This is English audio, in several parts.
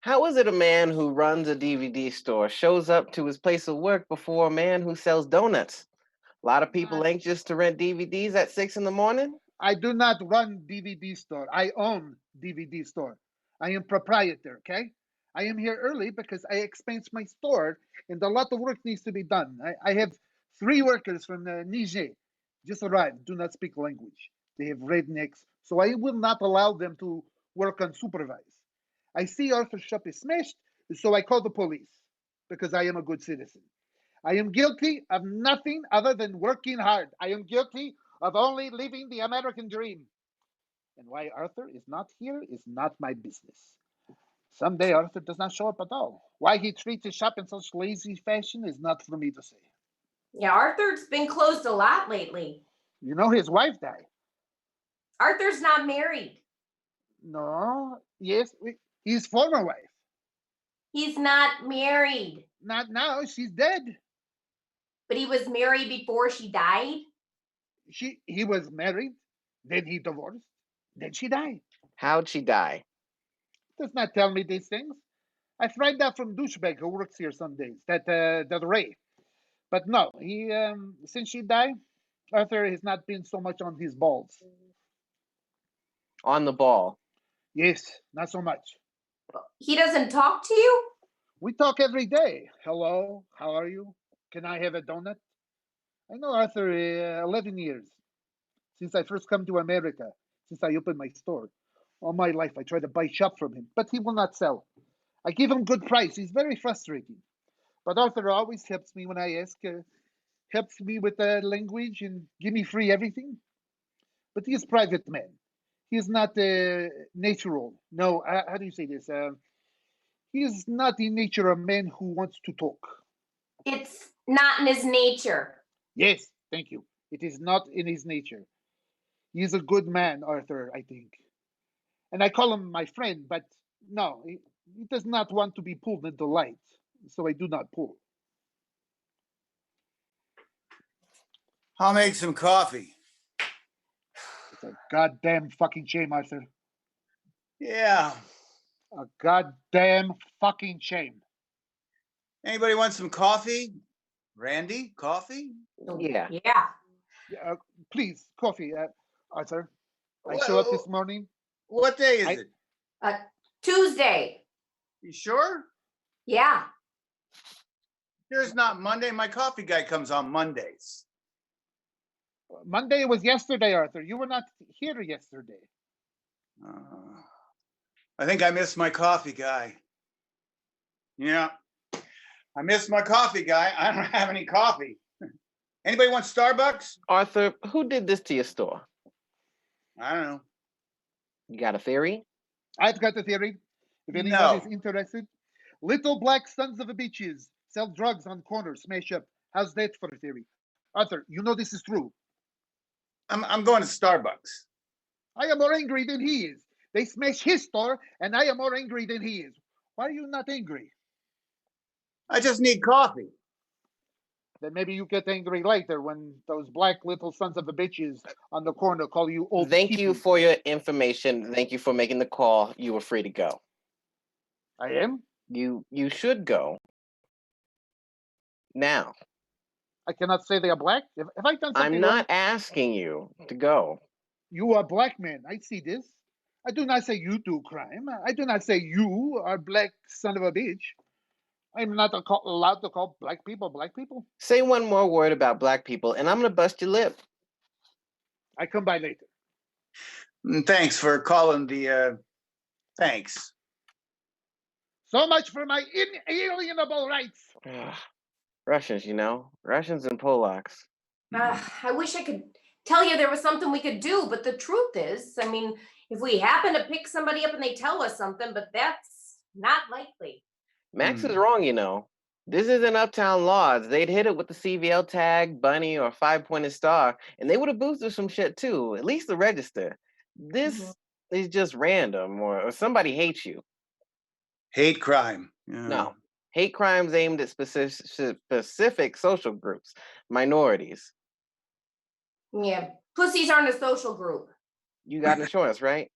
How is it a man who runs a DVD store shows up to his place of work before a man who sells donuts? A lot of people anxious to rent DVDs at 6 in the morning? I do not run DVD store. I own DVD store. I am proprietor, okay? I am here early because I expense my store and a lot of work needs to be done. I have 3 workers from Niger just arrived, do not speak language. They have rednecks, so I will not allow them to work unsupervised. I see Arthur's shop is smashed, so I call the police because I am a good citizen. I am guilty of nothing other than working hard. I am guilty of only living the American dream. And why Arthur is not here is not my business. Someday Arthur does not show up at all. Why he treats his shop in such lazy fashion is not for me to say. Yeah, Arthur's been closed a lot lately. You know his wife died. Arthur's not married. No, yes, his former wife. He's not married. Not now, she's dead. But he was married before she died? He was married, then he divorced, then she died. How'd she die? Does not tell me these things. I find out from douchebag who works here some days, that Ray. But no, he since she died, Arthur has not been so much on his balls. On the ball? Yes, not so much. He doesn't talk to you? We talk every day. Hello, how are you? Can I have a donut? I know Arthur 11 years since I first come to America, since I opened my store. All my life I try to buy shop from him, but he will not sell. I give him good price. He's very frustrating. But Arthur always helps me when I ask, helps me with the language and give me free everything. But he is a private man. He is not natural. No, how do you say this? He is not in nature a man who wants to talk. It's not in his nature. Yes, thank you. It is not in his nature. He is a good man, Arthur, I think. And I call him my friend, but no, he does not want to be pulled into light, so I do not pull. I'll make some coffee. It's a goddamn fucking shame, Arthur. Yeah. A goddamn fucking shame. Anybody want some coffee? Randy, coffee? Yeah. Yeah. Please, coffee, Arthur. I show up this morning. What day is it? Tuesday. You sure? Yeah. Here's not Monday. My coffee guy comes on Mondays. Monday was yesterday, Arthur. You were not here yesterday. I think I missed my coffee guy. Yeah. I missed my coffee guy. I don't have any coffee. Anybody want Starbucks? Arthur, who did this to your store? I don't know. You got a theory? I've got a theory. If anyone is interested. Little black sons of a bitches sell drugs on corners, smash up. How's that for a theory? Arthur, you know this is true. I'm going to Starbucks. I am more angry than he is. They smash his store, and I am more angry than he is. Why are you not angry? I just need coffee. Then maybe you get angry later when those black little sons of a bitches on the corner call you old. Thank you for your information. Thank you for making the call. You were free to go. I am? You should go. Now. I cannot say they are black. If I done something I'm not wrong, asking you to go. You are black man. I see this. I do not say you do crime. I do not say you are black son of a bitch. I'm not allowed to call black people black people. Say one more word about black people and I'm going to bust your lip. I come by later. Thanks for calling the, thanks. So much for my inalienable rights. Russians, you know, Russians and Polacks. I wish I could tell you there was something we could do, but the truth is, I mean, if we happen to pick somebody up and they tell us something, but that's not likely. Max is wrong, you know. This isn't Uptown Laws. They'd hit it with the CVL tag, bunny, or 5-pointed star, and they would have boosted some shit too, at least the register. This is just random, or somebody hates you. Hate crime. Yeah. No. Hate crimes aimed at specific social groups, minorities. Yeah, pussies aren't a social group. You got insurance, right?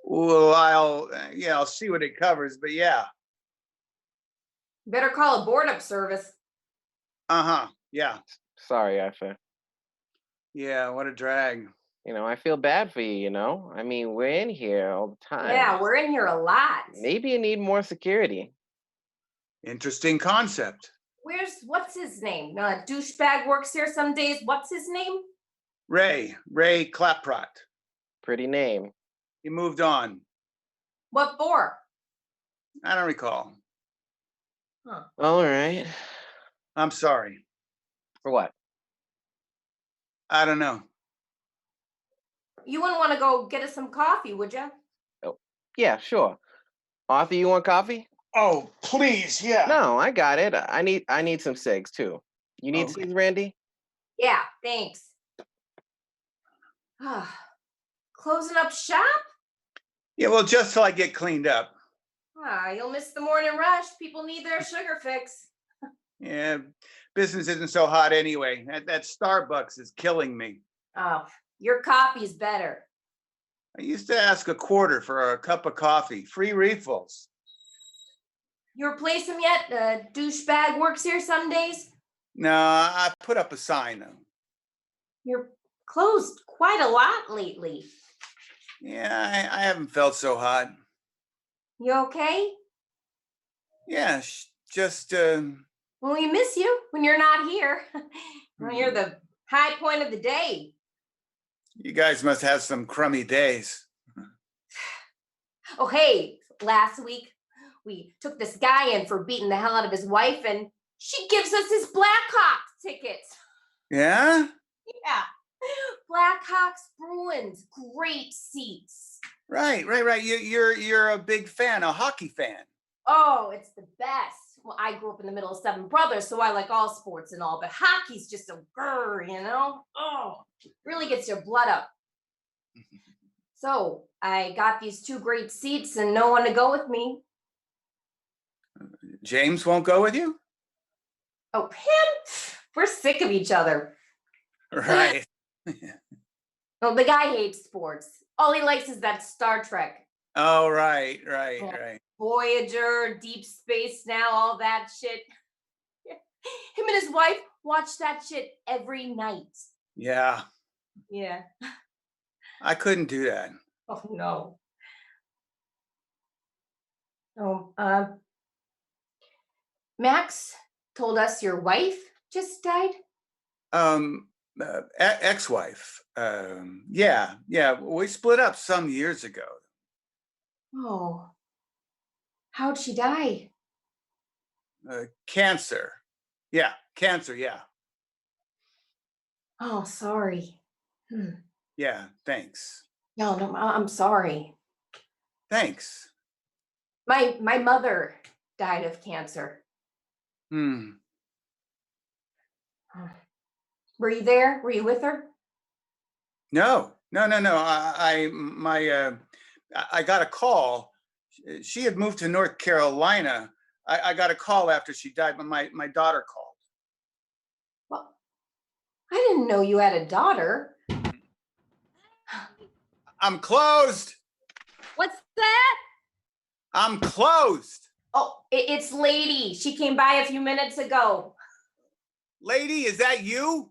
Well, I'll see what it covers, but yeah. Better call a board up service. Uh-huh, yeah. Sorry, Ifa. Yeah, what a drag. I feel bad for you, I mean, we're in here all the time. Yeah, we're in here a lot. Maybe you need more security. Interesting concept. What's his name? Douchebag works here some days. What's his name? Ray Claprot. Pretty name. He moved on. What for? I don't recall. Huh. All right. I'm sorry. For what? I don't know. You wouldn't want to go get us some coffee, would you? Oh, yeah, sure. Arthur, you want coffee? Oh, please, yeah. No, I got it. I need some cigs too. You need Okay. cigs, Randy? Yeah, thanks. Closing up shop? Yeah, well, just till I get cleaned up. You'll miss the morning rush. People need their sugar fix. Yeah, business isn't so hot anyway. That Starbucks is killing me. Oh, your coffee's better. I used to ask a quarter for a cup of coffee, free refills. You replace him yet? Douchebag works here some days. No, I put up a sign though. You're closed quite a lot lately. Yeah, I haven't felt so hot. You okay? Yeah, just Well, we miss you when you're not here. Well, you're the high point of the day. you guys must have some crummy days. Oh, hey, last week we took this guy in for beating the hell out of his wife, and she gives us his Blackhawks tickets. Yeah? Yeah. Blackhawks Bruins, great seats. Right. You're a big fan, a hockey fan. Oh, it's the best. Well, I grew up in the middle of 7 brothers, so I like all sports and all, but hockey's just a grr, Oh, really gets your blood up. So I got these 2 great seats and no one to go with me. James won't go with you? Oh, him? We're sick of each other. Right. Well, the guy hates sports. All he likes is that Star Trek. Oh, right. Voyager, Deep Space Now, all that shit. Him and his wife watch that shit every night. Yeah. Yeah. I couldn't do that. Oh, no. Oh, Max told us your wife just died? Ex-wife. Yeah. We split up some years ago. Oh. How'd she die? Cancer. Yeah, cancer, yeah. Oh, sorry. Yeah, thanks. No, I'm sorry. Thanks. My mother died of cancer. Were you there? Were you with her? No. I got a call. She had moved to North Carolina. I got a call after she died, but my daughter called. Well, I didn't know you had a daughter. I'm closed. What's that? I'm closed. Oh, it's Lady. She came by a few minutes ago. Lady, is that you?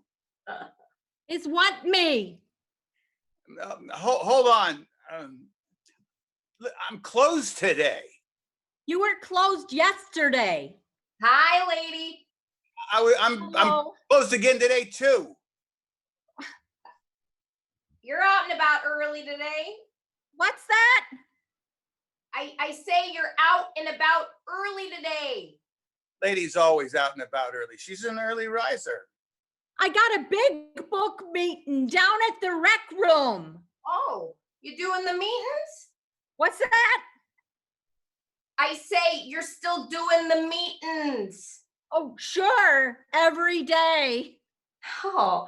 Is what me? Hold on. I'm closed today. You were closed yesterday. Hi, Lady. I'm closed again today too. You're out and about early today. What's that? I say you're out and about early today. Lady's always out and about early. She's an early riser. I got a big book meeting down at the rec room. Oh, you doing the meetings? What's that? I say you're still doing the meetings. Oh, sure, every day. Oh,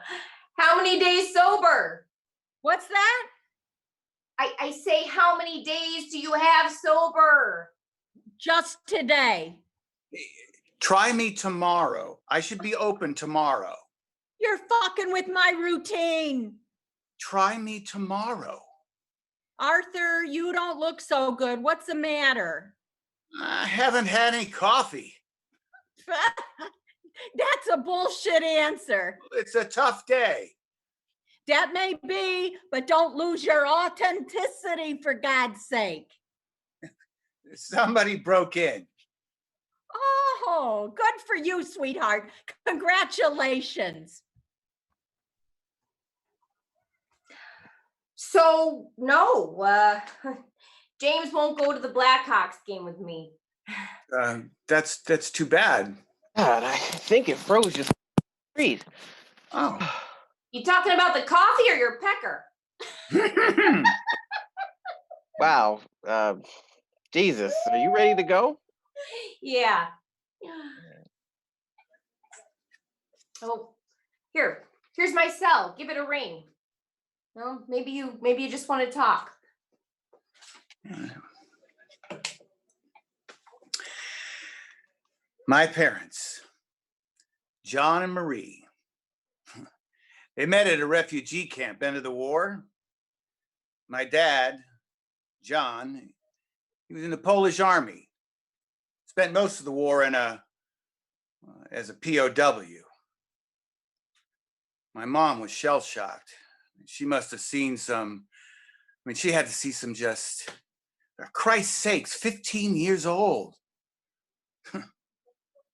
how many days sober? What's that? I say, how many days do you have sober? Just today. Try me tomorrow. I should be open tomorrow. You're fucking with my routine. Try me tomorrow. Arthur, you don't look so good. What's the matter? I haven't had any coffee. That's a bullshit answer. It's a tough day. That may be, but don't lose your authenticity for God's sake. Somebody broke in. Oh, good for you, sweetheart. Congratulations. So no, James won't go to the Blackhawks game with me. That's too bad. God, I think it froze just freeze. Oh. You talking about the coffee or your pecker? Wow. Jesus, are you ready to go? Yeah. Oh, here's my cell. Give it a ring. Well, maybe you just want to talk. My parents, John and Marie, they met at a refugee camp, end of the war. My dad, John, he was in the Polish army. Spent most of the war as a POW. My mom was shell-shocked. She must have seen she had to see some just, for Christ's sakes, 15 years old.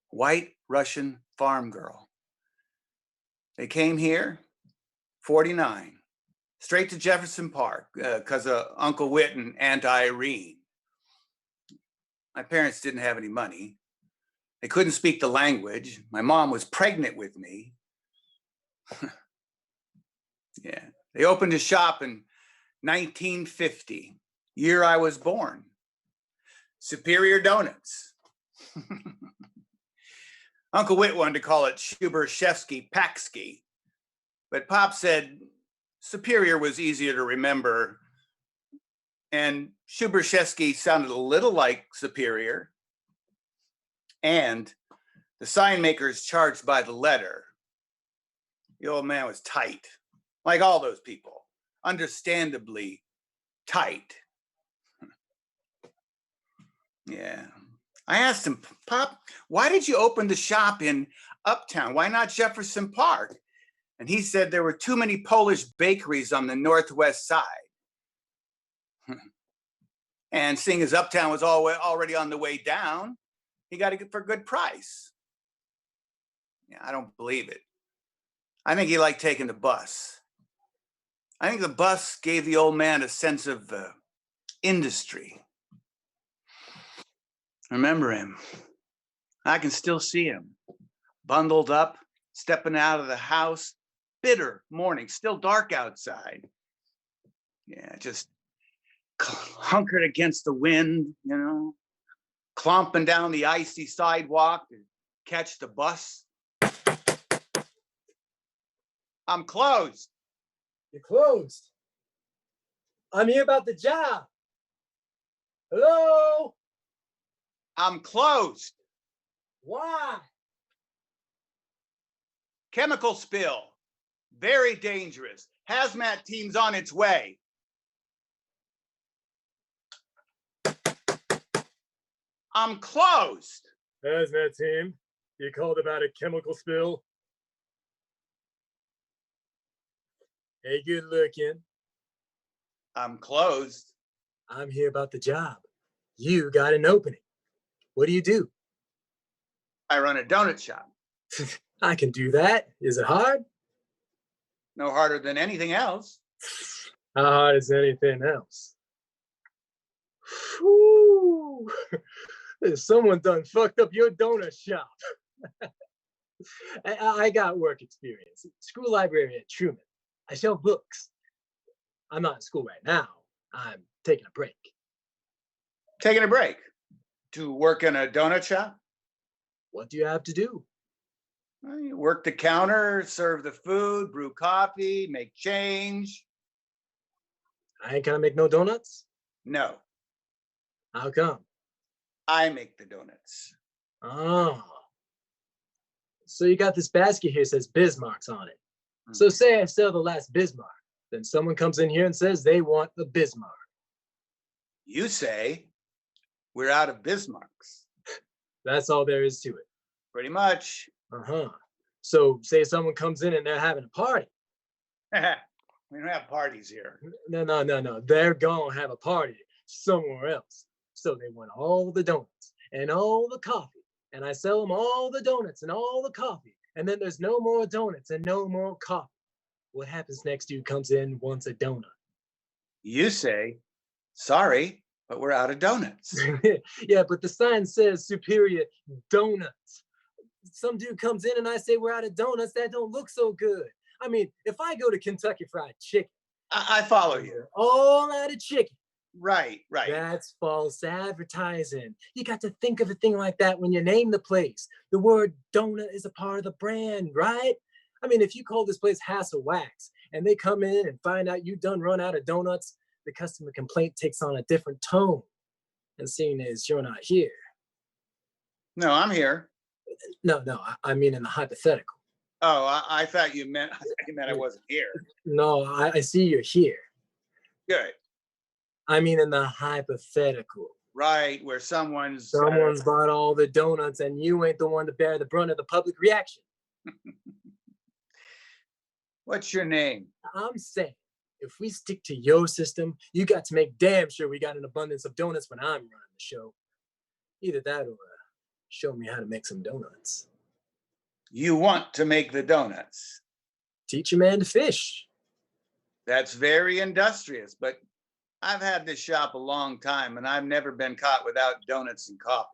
White Russian farm girl. They came here, 49, straight to Jefferson Park because of Uncle Whit and Aunt Irene. My parents didn't have any money. They couldn't speak the language. My mom was pregnant with me. Yeah, they opened a shop in 1950, year I was born. Superior Donuts. Uncle Whit wanted to call it Przybyszewski Paxki, but Pop said Superior was easier to remember, and Przybyszewski sounded a little like Superior, and the sign makers charged by the letter. The old man was tight, like all those people, understandably tight. Yeah. I asked him, Pop, why did you open the shop in Uptown? Why not Jefferson Park? And he said there were too many Polish bakeries on the northwest side. And seeing as Uptown was already on the way down, he got it for a good price. Yeah, I don't believe it. I think he liked taking the bus. I think the bus gave the old man a sense of industry. Remember him. I can still see him, bundled up, stepping out of the house. Bitter morning, still dark outside. Yeah, just hunkered against the wind, clomping down the icy sidewalk to catch the bus. I'm closed. You're closed. I'm here about the job. Hello? I'm closed. Why? Chemical spill. Very dangerous. Hazmat team's on its way. I'm closed. Hazmat team, you called about a chemical spill? Hey, good looking. I'm closed. I'm here about the job. You got an opening. What do you do? I run a donut shop. I can do that. Is it hard? No harder than anything else. How hard is anything else? Whew. Someone done fucked up your donut shop. I got work experience. School library at Truman. I sell books. I'm not in school right now. I'm taking a break. Taking a break? To work in a donut shop? What do you have to do? Well, you work the counter, serve the food, brew coffee, make change. I ain't gonna make no donuts? No, How come? I make the donuts. Oh. So you got this basket here that says Bismarck's on it. So say I sell the last Bismarck. Then someone comes in here and says they want a Bismarck. You say we're out of Bismarcks. That's all there is to it. Pretty much. Uh-huh. So say someone comes in and they're having a party. We don't have parties here. No. They're gonna have a party somewhere else. So they want all the donuts and all the coffee. And I sell them all the donuts and all the coffee. And then there's no more donuts and no more coffee. What happens next? Dude comes in, wants a donut. You say, sorry, but we're out of donuts. Yeah, but the sign says superior donuts. Some dude comes in and I say we're out of donuts. That don't look so good. I mean, if I go to Kentucky Fried Chicken, I follow you. all out of chicken. Right. That's false advertising. You got to think of a thing like that when you name the place. The word donut is a part of the brand, right? I mean, if you call this place Hassel Wax and they come in and find out you done run out of donuts, the customer complaint takes on a different tone. And seeing as you're not here. No, I'm here. No, I mean in the hypothetical. Oh, I thought you meant I wasn't here. No, I see you're here. Good. I mean in the hypothetical. Right, where someone's bought all the donuts and you ain't the one to bear the brunt of the public reaction. What's your name? I'm saying, if we stick to your system, you got to make damn sure we got an abundance of donuts when I'm running the show. Either that or show me how to make some donuts. You want to make the donuts. Teach a man to fish. That's very industrious, but I've had this shop a long time and I've never been caught without donuts and coffee.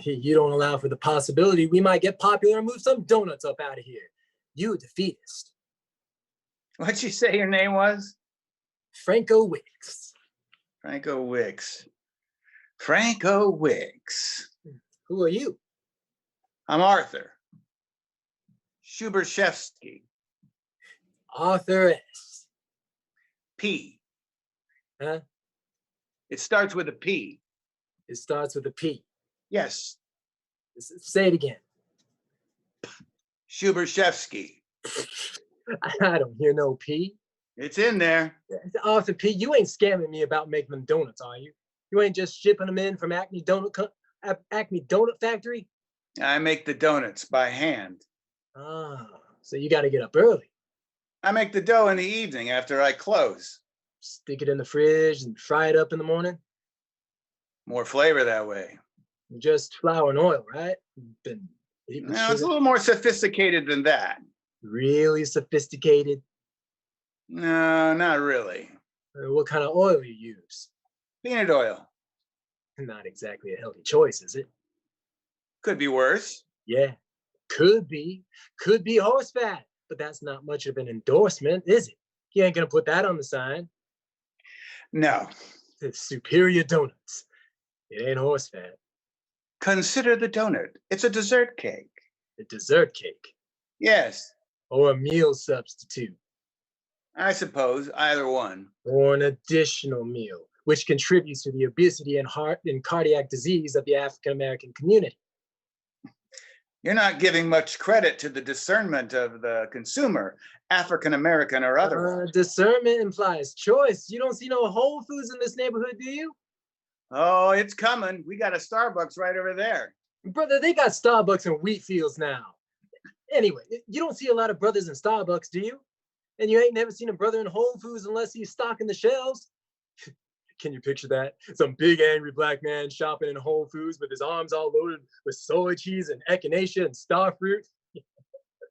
You don't allow for the possibility we might get popular and move some donuts up out of here. You a defeatist. What'd you say your name was? Franco Wicks. Franco Wicks. Franco Wicks. Who are you? I'm Arthur. Przybyszewski. Arthur S. P. Huh? It starts with a P. It starts with a P. Yes. Say it again. Przybyszewski. I don't hear no P. It's in there. Arthur P, you ain't scamming me about making them donuts, are you? You ain't just shipping them in from Acme Donut Factory? I make the donuts by hand. Ah, so you got to get up early. I make the dough in the evening after I close. Stick it in the fridge and fry it up in the morning? More flavor that way. Just flour and oil, right? No, it's a little more sophisticated than that. Really sophisticated? No, not really. What kind of oil you use? Peanut oil. Not exactly a healthy choice, is it? Could be worse. Yeah, could be. Could be horse fat, but that's not much of an endorsement, is it? You ain't gonna put that on the sign. No. It's superior donuts. It ain't horse fat. Consider the donut. It's a dessert cake. A dessert cake? Yes. Or a meal substitute? I suppose either one. Or an additional meal, which contributes to the obesity and heart and cardiac disease of the African-American community. You're not giving much credit to the discernment of the consumer, African-American or otherwise. Discernment implies choice. You don't see no Whole Foods in this neighborhood, do you? Oh, it's coming. We got a Starbucks right over there. Brother, they got Starbucks in wheat fields now. Anyway, you don't see a lot of brothers in Starbucks, do you? And you ain't never seen a brother in Whole Foods unless he's stocking the shelves. Can you picture that? Some big angry black man shopping in Whole Foods with his arms all loaded with soy cheese and echinacea and star fruit?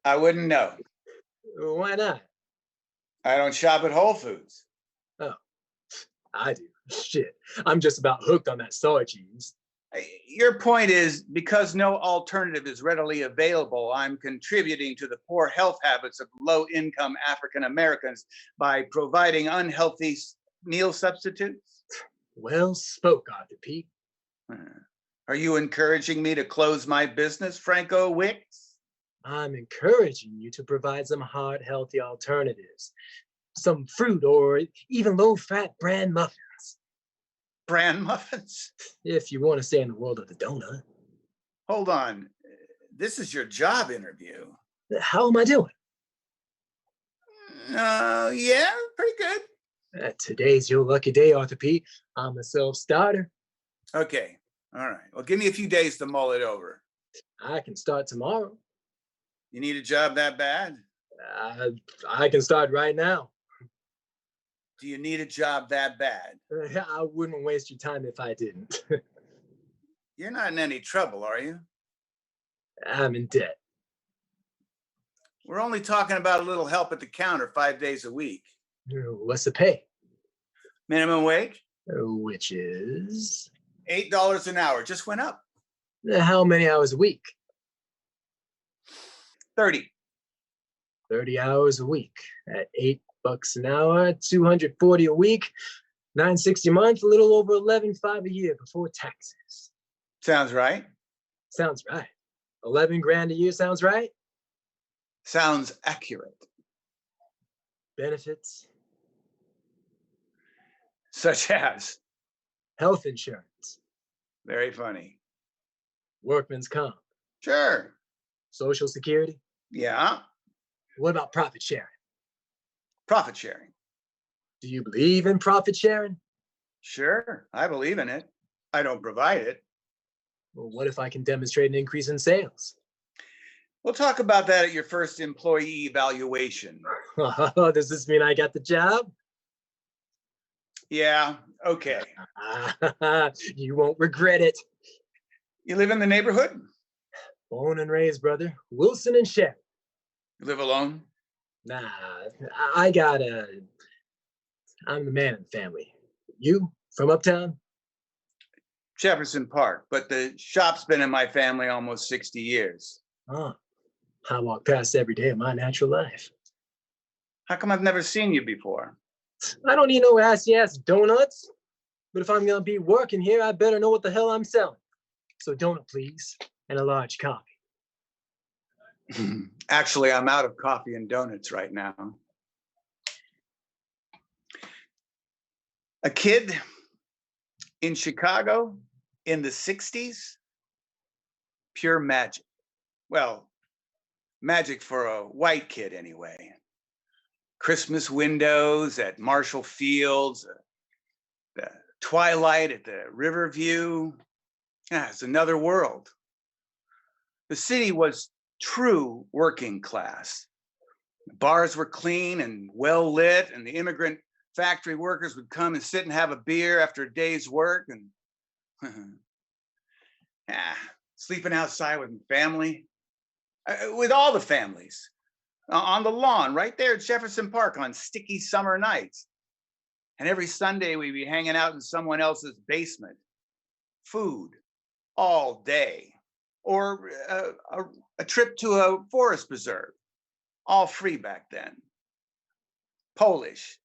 I wouldn't know. Why not? I don't shop at Whole Foods. Oh, I do. Shit, I'm just about hooked on that soy cheese. Your point is, because no alternative is readily available, I'm contributing to the poor health habits of low-income African Americans by providing unhealthy meal substitutes? Well spoke, Arthur P. Are you encouraging me to close my business, Franco Wicks? I'm encouraging you to provide some heart-healthy alternatives. Some fruit or even low-fat bran muffins. Bran muffins? If you want to stay in the world of the donut. Hold on. This is your job interview. How am I doing? Yeah, pretty good. Today's your lucky day, Arthur P. I'm a self-starter. Okay, all right. Well, give me a few days to mull it over. I can start tomorrow. You need a job that bad? I can start right now. Do you need a job that bad? I wouldn't waste your time if I didn't. You're not in any trouble, are you? I'm in debt. We're only talking about a little help at the counter 5 days a week. What's the pay? Minimum wage? Which is? $8 an hour. Just went up. How many hours a week? 30. 30 hours a week at $8 an hour, 240 a week, $960 a month, a little over $11,500 a year before taxes. Sounds right. Sounds right. 11 grand a year sounds right. Sounds accurate. Benefits, Such as? health insurance, Very funny. workman's comp, Sure. social security. Yeah. What about profit sharing? Profit sharing. Do you believe in profit sharing? Sure. I believe in it. I don't provide it. Well, what if I can demonstrate an increase in sales? We'll talk about that at your first employee evaluation. Does this mean I got the job? Yeah. Okay. You won't regret it. You live in the neighborhood? Born and raised, brother. Wilson and Schaeg. You live alone? Nah, I'm the man in the family. You, from uptown? Jefferson Park, but the shop's been in my family almost 60 years. Oh, I walk past every day of my natural life. How come I've never seen you before? I don't need no assy-ass donuts. But if I'm gonna be working here, I better know what the hell I'm selling. So donut, please, and a large coffee. Actually, I'm out of coffee and donuts right now. A kid in Chicago in the 60s, pure magic. Well, magic for a white kid anyway. Christmas windows at Marshall Fields, the twilight at the Riverview. Yeah, it's another world. The city was true working class. The bars were clean and well lit, and the immigrant factory workers would come and sit and have a beer after a day's work, and sleeping outside with family, with all the families, on the lawn right there at Jefferson Park on sticky summer nights. And every Sunday we'd be hanging out in someone else's basement. Food all day. Or a trip to a forest preserve, all free back then. Polish,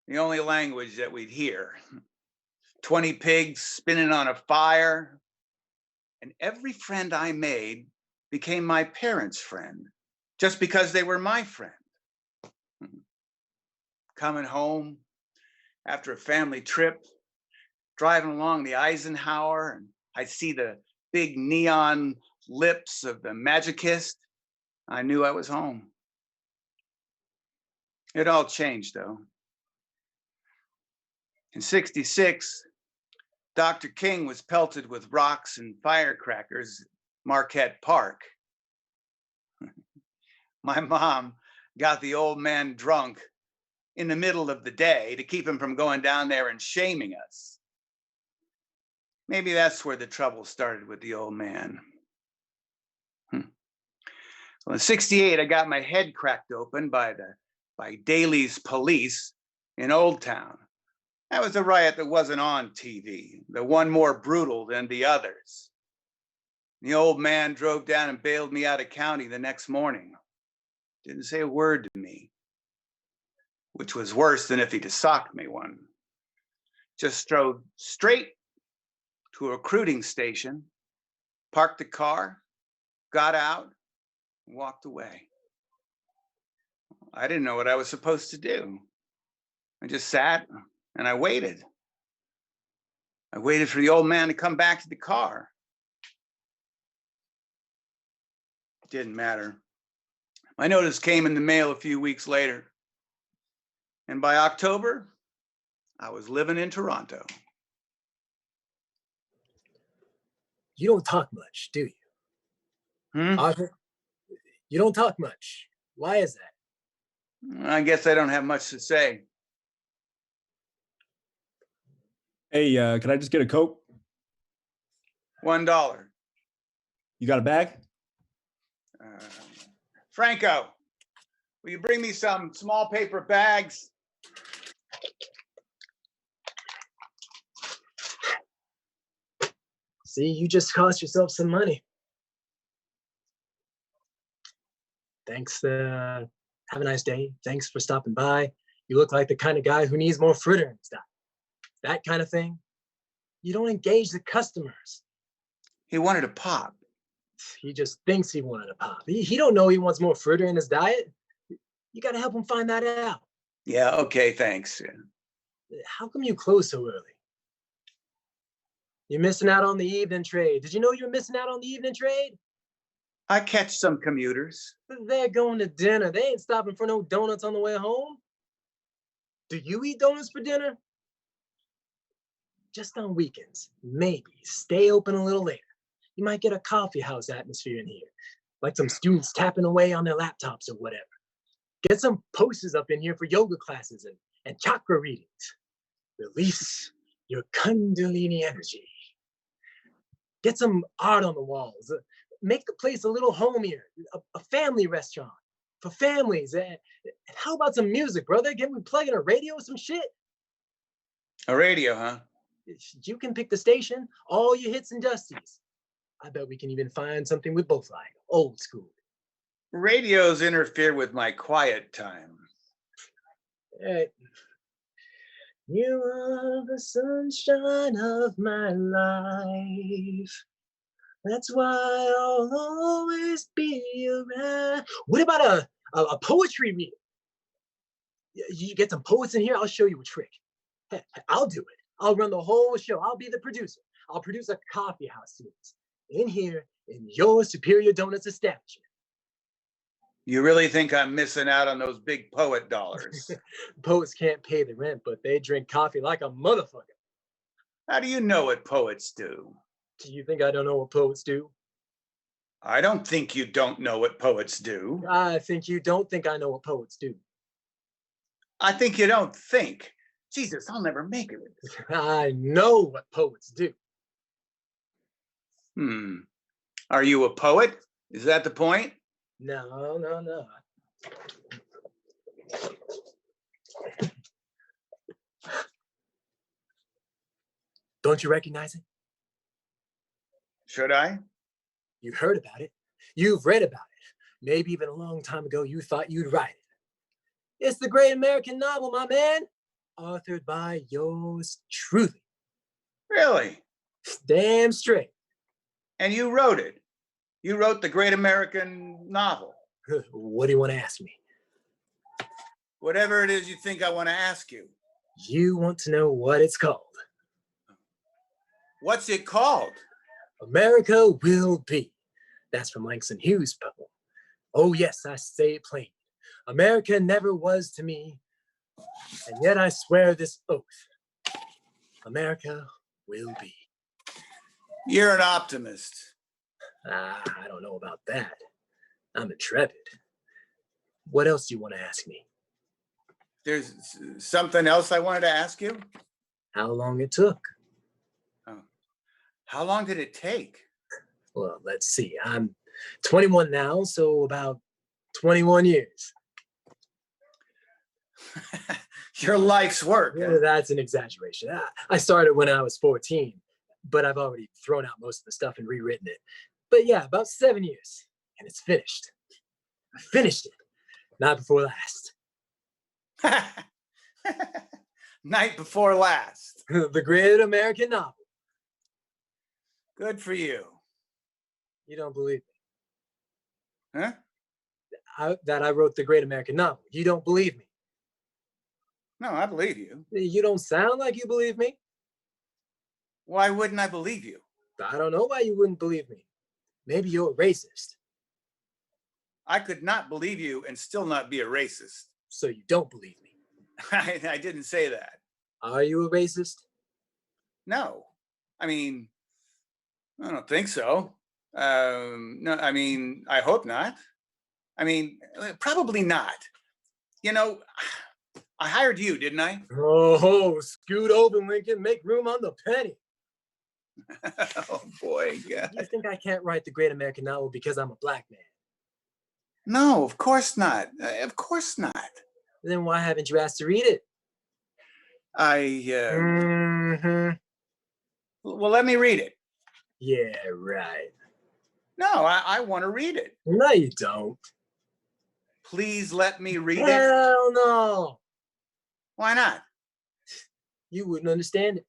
the only language that we'd hear. 20 pigs spinning on a fire. And every friend I made became my parents' friend, just because they were my friend. Coming home after a family trip, driving along the Eisenhower, and I'd see the big neon lips of the Magee. I knew I was home. It all changed, though. In '66, Dr. King was pelted with rocks and firecrackers at Marquette Park. My mom got the old man drunk in the middle of the day to keep him from going down there and shaming us. Maybe that's where the trouble started with the old man. Well, in '68, I got my head cracked open by Daley's police in Old Town. That was a riot that wasn't on TV, the one more brutal than the others. The old man drove down and bailed me out of county the next morning. Didn't say a word to me, which was worse than if he'd have socked me one. Just drove straight to a recruiting station, parked the car, got out, and walked away. I didn't know what I was supposed to do. I just sat and I waited. I waited for the old man to come back to the car. It didn't matter. My notice came in the mail a few weeks later. And by October, I was living in Toronto. You don't talk much, do you? Arthur, you don't talk much. Why is that? I guess I don't have much to say. Hey, can I just get a Coke? $1. You got a bag? Franco, will you bring me some small paper bags? See, you just cost yourself some money. Thanks. Have a nice day. Thanks for stopping by. You look like the kind of guy who needs more fritter and stuff. That kind of thing. You don't engage the customers. He wanted a pop. He just thinks he wanted a pop. He don't know he wants more fritter in his diet. You got to help him find that out. Yeah, okay, thanks. How come you close so early? You're missing out on the evening trade. Did you know you're missing out on the evening trade? I catch some commuters. They're going to dinner. They ain't stopping for no donuts on the way home. Do you eat donuts for dinner? Just on weekends, maybe. Stay open a little later. You might get a coffee house atmosphere in here, like some students tapping away on their laptops or whatever. Get some posters up in here for yoga classes and chakra readings. Release your Kundalini energy. Get some art on the walls. Make the place a little homier, a family restaurant for families. And how about some music, brother? Can we plug in a radio or some shit? A radio, huh? You can pick the station, all your hits and dusties. I bet we can even find something we both like, old school. Radios interfere with my quiet time. Hey. You are the sunshine of my life. That's why I'll always be around. What about a poetry reading? You get some poets in here, I'll show you a trick. I'll do it. I'll run the whole show. I'll be the producer. I'll produce a coffee house series in here in your Superior Donuts establishment. You really think I'm missing out on those big poet dollars? Poets can't pay the rent, but they drink coffee like a motherfucker. How do you know what poets do? Do you think I don't know what poets do? I don't think you don't know what poets do. I think you don't think I know what poets do. I think you don't think. Jesus, I'll never make it. I know what poets do. Are you a poet? Is that the point? No. Don't you recognize it? Should I? You've heard about it. You've read about it. Maybe even a long time ago, you thought you'd write it. It's the great American novel, my man. Authored by yours truly. Really? Damn straight. And you wrote it? You wrote the great American novel? What do you want to ask me? Whatever it is you think I want to ask you. You want to know what it's called? What's it called? America Will Be. That's from Langston Hughes' poem. Oh yes, I say it plain. America never was to me, and yet I swear this oath. America will be. You're an optimist. I don't know about that. I'm intrepid. What else do you want to ask me? There's something else I wanted to ask you? How long it took? Oh. How long did it take? Well, let's see. I'm 21 now, so about 21 years. Your life's work. Yeah, that's an exaggeration. I started when I was 14, but I've already thrown out most of the stuff and rewritten it. But yeah, about 7 years, and it's finished. I finished it. Night before last. Night before last. The great American novel. Good for you. You don't believe me? Huh? That I wrote the great American novel. You don't believe me? No, I believe you. You don't sound like you believe me. Why wouldn't I believe you? I don't know why you wouldn't believe me. Maybe you're a racist. I could not believe you and still not be a racist. So you don't believe me. I didn't say that. Are you a racist? No. I mean, I don't think so. No, I mean, I hope not. I mean, probably not. You know, I hired you, didn't I? Oh, scoot over, Lincoln. Make room on the penny. Oh boy, yeah. You think I can't write the great American novel because I'm a black man? No, of course not. Of course not. Then why haven't you asked to read it? Well, let me read it. Yeah, right. No, I want to read it. No, you don't. Please let me read it. Hell no. Why not? You wouldn't understand it.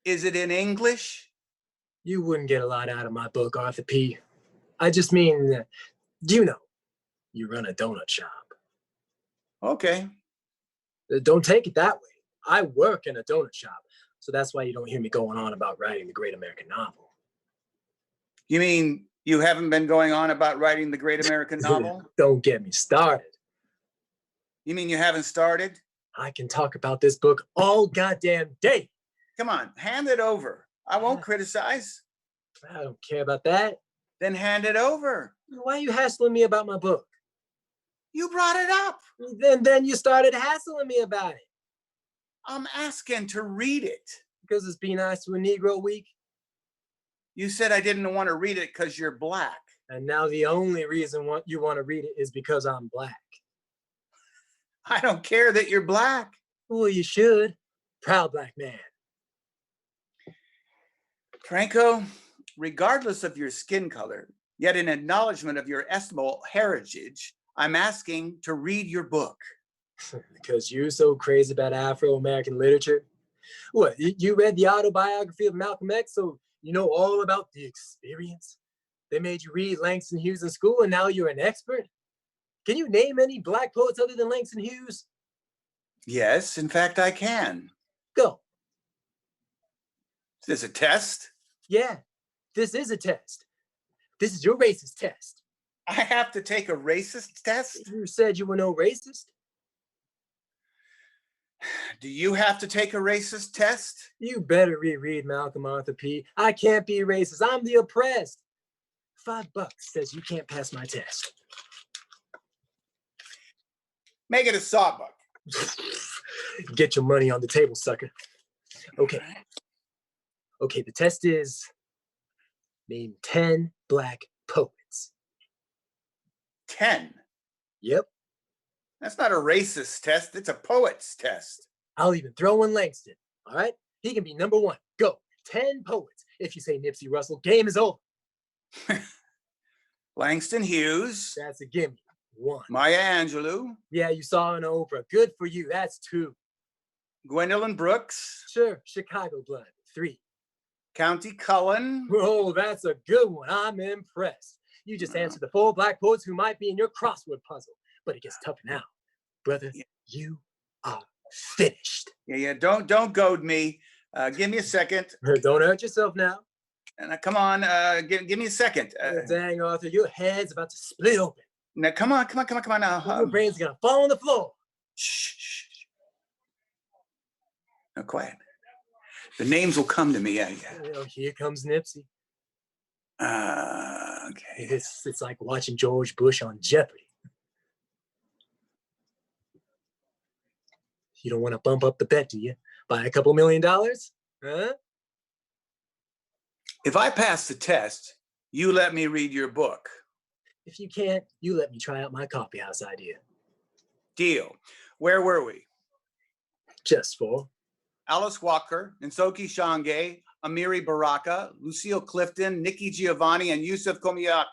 Is it in English? You wouldn't get a lot out of my book, Arthur P. I just mean, you know, you run a donut shop. Okay. Don't take it that way. I work in a donut shop, so that's why you don't hear me going on about writing the great American novel. You mean you haven't been going on about writing the great American novel? Don't get me started. You mean you haven't started? I can talk about this book all goddamn day. Come on, hand it over. I won't criticize. I don't care about that. Then hand it over. Why are you hassling me about my book? You brought it up. Then you started hassling me about it. I'm asking to read it. Because it's Be Nice to a Negro Week? You said I didn't want to read it because you're black. And now the only reason you want to read it is because I'm black. I don't care that you're black. Well, you should. Proud black man. Franco, regardless of your skin color, yet in acknowledgement of your estimable heritage, I'm asking to read your book. Because you're so crazy about Afro-American literature? What, you read the autobiography of Malcolm X, so you know all about the experience? They made you read Langston Hughes in school, and now you're an expert? Can you name any black poets other than Langston Hughes? Yes, in fact, I can. Go. Is this a test? Yeah, this is a test. This is your racist test. I have to take a racist test? You said you were no racist. Do you have to take a racist test? You better reread Malcolm Arthur P. I can't be racist. I'm the oppressed. $5 says you can't pass my test. Make it a sawbuck. Get your money on the table, sucker. Okay. Okay, the test is name 10 black poets. 10? Yep. That's not a racist test. It's a poet's test. I'll even throw in Langston. All right? He can be number 1. Go. 10 poets. If you say Nipsey Russell, game is over. Langston Hughes. That's a gimme. 1. Maya Angelou. Yeah, you saw an Oprah. Good for you. That's 2. Gwendolyn Brooks. Sure. Chicago Blood. 3. County Cullen. Oh, that's a good one. I'm impressed. You just answered the 4 black poets who might be in your crossword puzzle. But it gets tougher now. Brother, you are finished. Yeah. Don't goad me. Give me a second. Don't hurt yourself now. And come on, give me a second. Dang, Arthur, your head's about to split open. Now, come on now. Your brain's gonna fall on the floor. Shh. Now, quiet. The names will come to me. Yeah. Oh, here comes Nipsey. Okay. It's like watching George Bush on Jeopardy. You don't want to bump up the bet, do you? By a couple $1 million? Huh? If I pass the test, you let me read your book. If you can't, you let me try out my coffeehouse idea. Deal. Where were we? Just for Alice Walker, Nsoki Shange, Amiri Baraka, Lucille Clifton, Nikki Giovanni, and Yusuf Komiaka.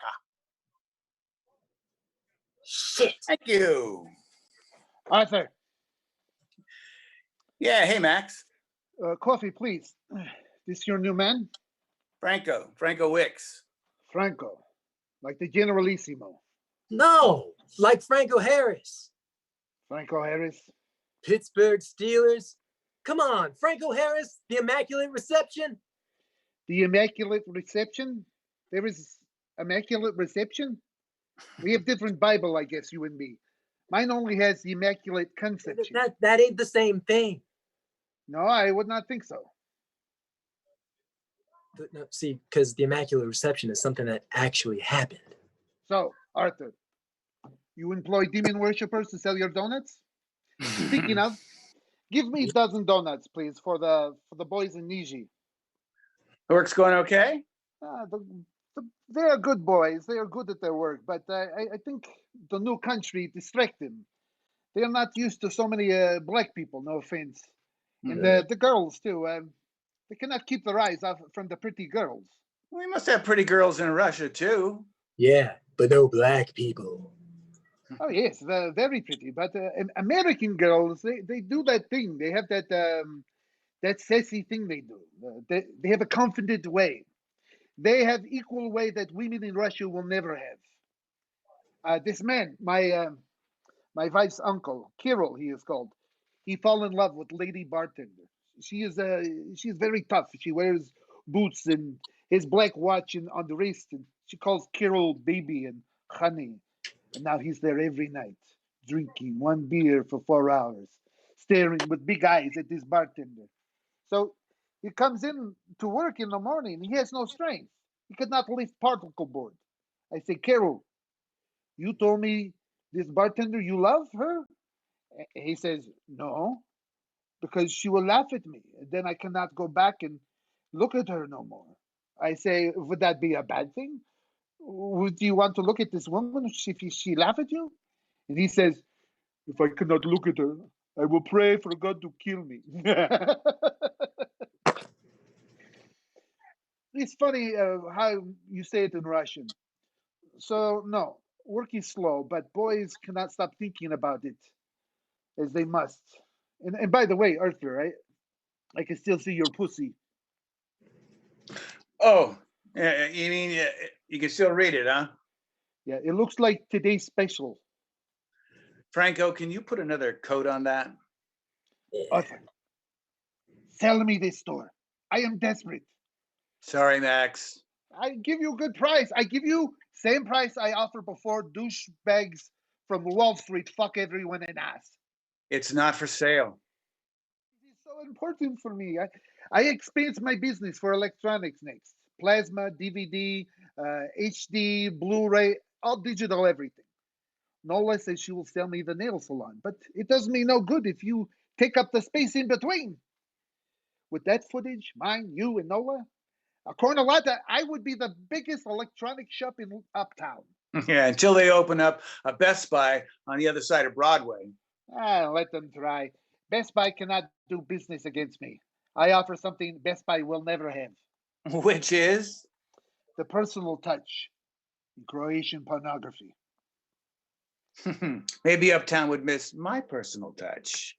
Shit. Thank you. Arthur, Yeah, hey, Max. coffee, please. This your new man? Franco Wicks. Franco, like the Generalissimo. No, like Franco Harris. Franco Harris. Pittsburgh Steelers. Come on, Franco Harris, the Immaculate Reception. The Immaculate Reception? There is Immaculate Reception? We have different Bible, I guess, you and me. Mine only has the Immaculate Conception. That ain't the same thing. No, I would not think so. But no, see, because the Immaculate Reception is something that actually happened. So, Arthur, you employ demon worshippers to sell your donuts? Speaking of, give me a dozen donuts, please, for the boys in Niji. Work's going okay? They are good boys. They are good at their work, but I think the new country distracts them. They are not used to so many black people, no offense. And the girls, too. They cannot keep their eyes off from the pretty girls. We must have pretty girls in Russia, too. Yeah, but no black people. Oh, yes, they're very pretty. But American girls, they do that thing. They have that sassy thing they do. They have a confident way. They have equal way that women in Russia will never have. This man, my wife's uncle, Kiril, he is called. He fell in love with lady bartender. She is very tough. She wears boots and his black watch on the wrist. And she calls Kiril baby and honey. And now he's there every night, drinking one beer for 4 hours, staring with big eyes at this bartender. So he comes in to work in the morning. He has no strength. He could not lift particle board. I say, Carol, you told me this bartender, you love her? He says, no, because she will laugh at me. Then I cannot go back and look at her no more. I say, would that be a bad thing? Would you want to look at this woman if she laugh at you? And he says, if I cannot look at her, I will pray for God to kill me. It's funny how you say it in Russian. So, no, work is slow, but boys cannot stop thinking about it as they must. And by the way, Arthur, I can still see your pussy. Oh, yeah, you mean you can still read it, huh? Yeah, it looks like today's special. Franco, can you put another coat on that? Arthur, sell me this store. I am desperate. Sorry, Max. I give you a good price. I give you same price I offered before. Douchebags from Wall Street fuck everyone in ass. It's not for sale. It is so important for me. I expand my business for electronics next. Plasma, DVD, HD, Blu-ray, all digital everything. Nola says she will sell me the nail salon, but it does me no good if you take up the space in between. With that footage, mine, you, and Nola, according to Lata, I would be the biggest electronic shop in Uptown. Yeah, until they open up a Best Buy on the other side of Broadway. Let them try. Best Buy cannot do business against me. I offer something Best Buy will never have. Which is? The personal touch in Croatian pornography. Maybe Uptown would miss my personal touch.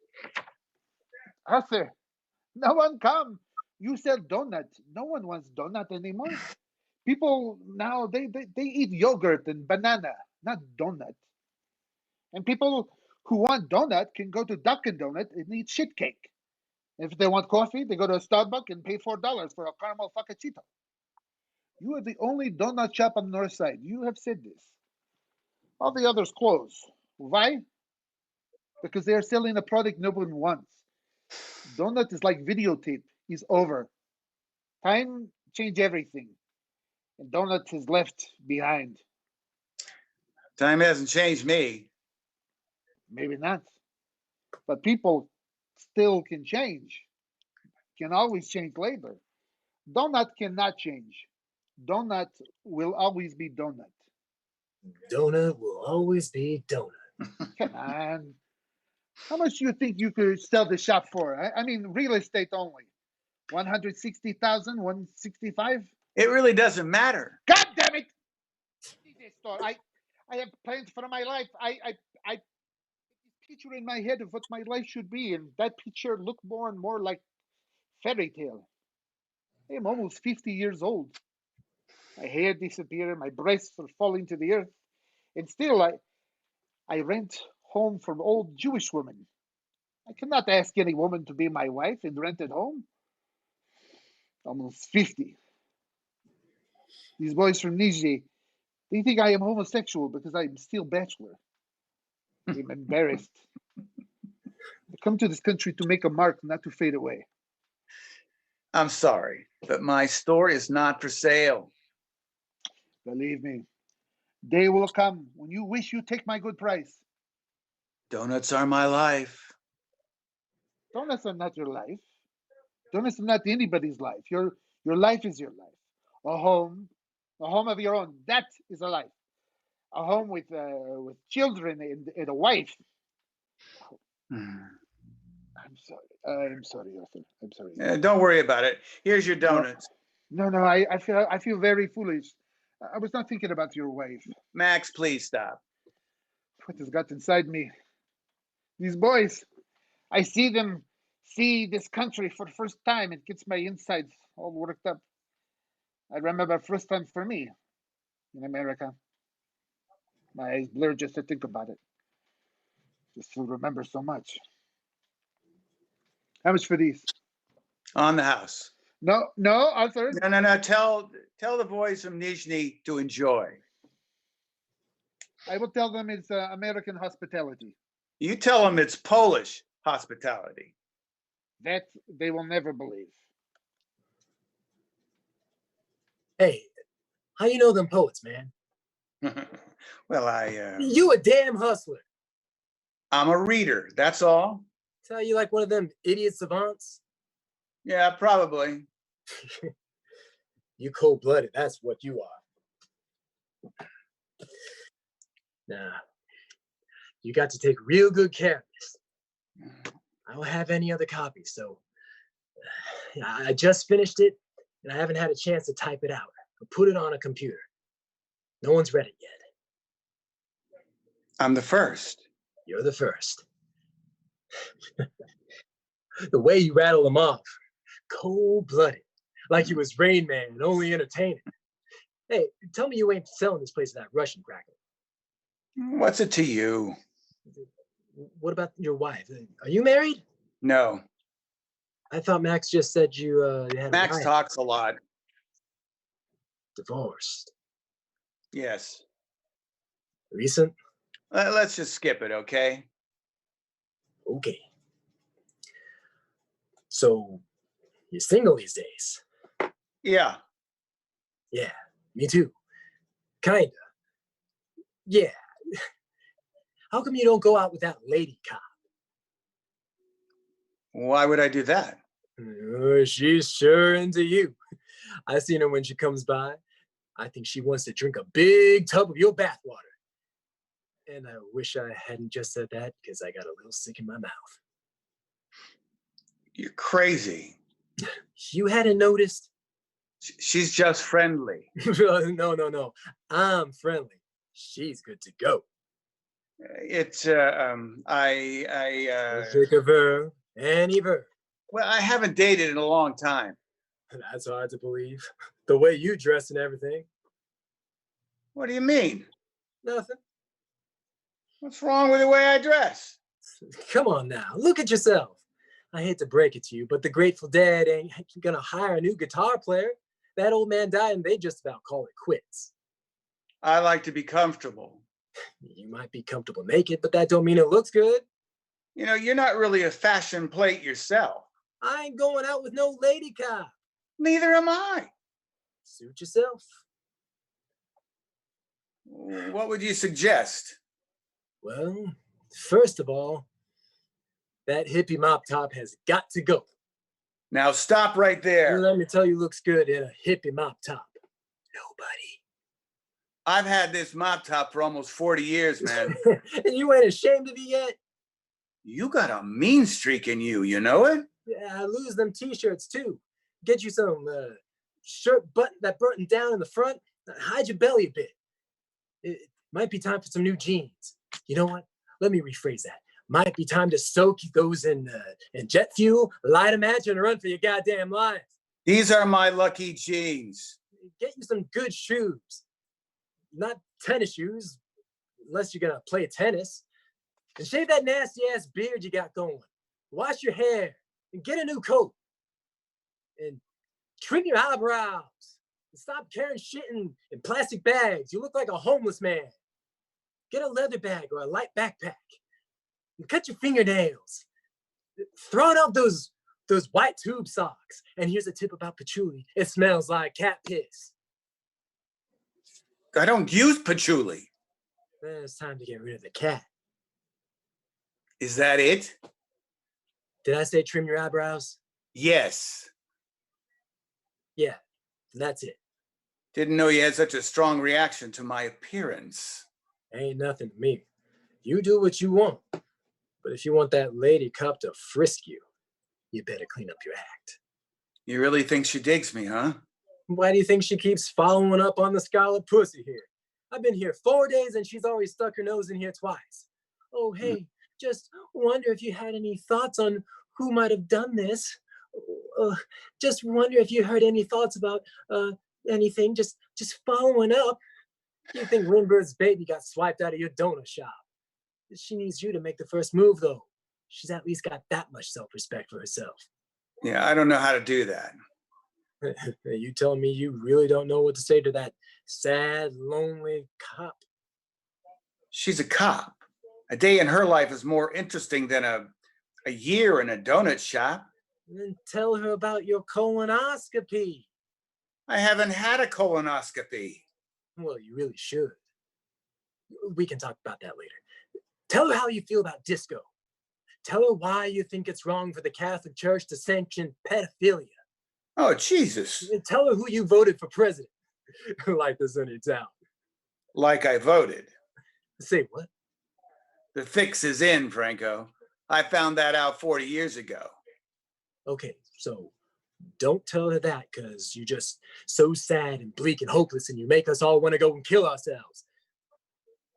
Arthur, no one come. You sell donuts. No one wants donut anymore. People now, they eat yogurt and banana, not donut. And people who want donut can go to Dunkin' Donut and eat shit cake. If they want coffee, they go to a Starbucks and pay $4 for a caramel frappuccino. You are the only donut shop on the north side. You have said this. All the others close. Why? Because they are selling a product no one wants. Donut is like videotape. It's over. Time changed everything. And donut is left behind. Time hasn't changed me. Maybe not. But people still can change. Can always change later. Donut cannot change. Donut will always be donut. Donut will always be donut. Come on. How much do you think you could sell the shop for? I mean, real estate only. 160,000, 165? It really doesn't matter. God damn it! I have plans for my life. I picture in my head of what my life should be, and that picture looked more and more like fairy tale. I am almost 50 years old. My hair disappeared, my breasts are falling to the earth, and still I rent home from old Jewish women. I cannot ask any woman to be my wife and rent at home. Almost 50. These boys from Niger, they think I am homosexual because I'm still bachelor. I'm embarrassed. come to this country to make a mark, not to fade away. I'm sorry, but my store is not for sale. Believe me, day will come when you wish you take my good price. Donuts are my life. Donuts are not your life. Donuts are not anybody's life. Your life is your life. A home of your own. That is a life. A home with children and a wife. I'm sorry, Arthur. I'm sorry. Don't worry about it. Here's your donuts. No, I feel very foolish. I was not thinking about your wife. Max, please stop. What has got inside me? These boys, I see them see this country for the first time. It gets my insides all worked up. I remember first time for me in America. My eyes blur just to think about it. Just to remember so much. How much for these? On the house. No, Arthur. No. Tell the boys from Nizhny to enjoy. I will tell them it's American hospitality. You tell them it's Polish hospitality. That they will never believe. Hey, how you know them poets, man? Well, You a damn hustler. I'm a reader, that's all. Tell you like one of them idiot savants? Yeah, probably. You cold-blooded, that's what you are. Nah, you got to take real good care of this. I don't have any other copies, so I just finished it, and I haven't had a chance to type it out or put it on a computer. No one's read it yet. I'm the first. You're the first. The way you rattle them off, cold-blooded, like you was Rain Man, only entertaining. Hey, tell me you ain't selling this place to that Russian cracker. What's it to you? What about your wife? Are you married? No. I thought Max just said you had Max a wife. talks a lot. Divorced. Yes. Recent? Let's just skip it, okay? Okay. So, you're single these days? Yeah. Yeah, me too. Kinda. Yeah. How come you don't go out with that lady cop? Why would I do that? She's sure into you. I seen her when she comes by. I think she wants to drink a big tub of your bathwater. And I wish I hadn't just said that because I got a little sick in my mouth. You're crazy. You hadn't noticed? She's just friendly. No. I'm friendly. She's good to go. It's, Think of her, any verb. well, I haven't dated in a long time. That's hard to believe. The way you dress and everything. What do you mean? Nothing. What's wrong with the way I dress? Come on now, look at yourself. I hate to break it to you, but the Grateful Dead ain't gonna hire a new guitar player. That old man died and they just about call it quits. I like to be comfortable. You might be comfortable naked, but that don't mean it looks good. You know, you're not really a fashion plate yourself. I ain't going out with no lady cop. Neither am I. Suit yourself. What would you suggest? Well, first of all, that hippie mop top has got to go. Now stop right there. Let me tell you, looks good in a hippie mop top. Nobody. I've had this mop top for almost 40 years, man. And you ain't ashamed of it yet? You got a mean streak in you, you know it? Yeah, I lose them t-shirts too. Get you some shirt button down in the front. Hide your belly a bit. It might be time for some new jeans. You know what? Let me rephrase that. Might be time to soak those in jet fuel, light a match, and run for your goddamn life. These are my lucky jeans. Get you some good shoes. Not tennis shoes, unless you're gonna play tennis. And shave that nasty ass beard you got going. Wash your hair and get a new coat. And trim your eyebrows. And stop carrying shit in plastic bags. You look like a homeless man. Get a leather bag or a light backpack. And cut your fingernails. Throwing out those white tube socks. And here's a tip about patchouli. It smells like cat piss. I don't use patchouli. Then it's time to get rid of the cat. Is that it? Did I say trim your eyebrows? Yes. Yeah, that's it. Didn't know you had such a strong reaction to my appearance. Ain't nothing to me. You do what you want. But if you want that lady cop to frisk you, you better clean up your act. You really think she digs me, huh? Why do you think she keeps following up on the scarlet pussy here? I've been here 4 days and she's already stuck her nose in here twice. Oh, hey, just wonder if you had any thoughts on who might have done this. Just wonder if you heard any thoughts about anything, just following up. You think Lindbergh's baby got swiped out of your donut shop. She needs you to make the first move, though. She's at least got that much self-respect for herself. Yeah, I don't know how to do that. You telling me you really don't know what to say to that sad, lonely cop? She's a cop. A day in her life is more interesting than a year in a donut shop. Then tell her about your colonoscopy. I haven't had a colonoscopy. Well, you really should. We can talk about that later. Tell her how you feel about disco. Tell her why you think it's wrong for the Catholic Church to sanction pedophilia. Oh, Jesus. And tell her who you voted for president. Like there's any doubt. Like I voted. Say what? The fix is in, Franco. I found that out 40 years ago. Okay, so don't tell her that because you're just so sad and bleak and hopeless and you make us all want to go and kill ourselves.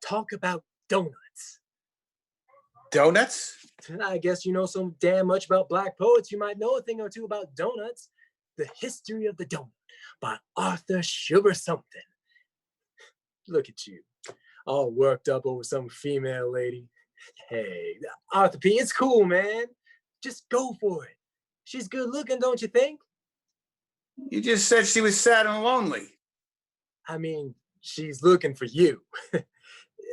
Talk about donuts. Donuts? I guess you know so damn much about Black poets, you might know a thing or two about donuts. The History of the Donut by Arthur Sugar something. Look at you, all worked up over some female lady. Hey, Arthur P., it's cool, man. Just go for it. She's good looking, don't you think? You just said she was sad and lonely. I mean, she's looking for you.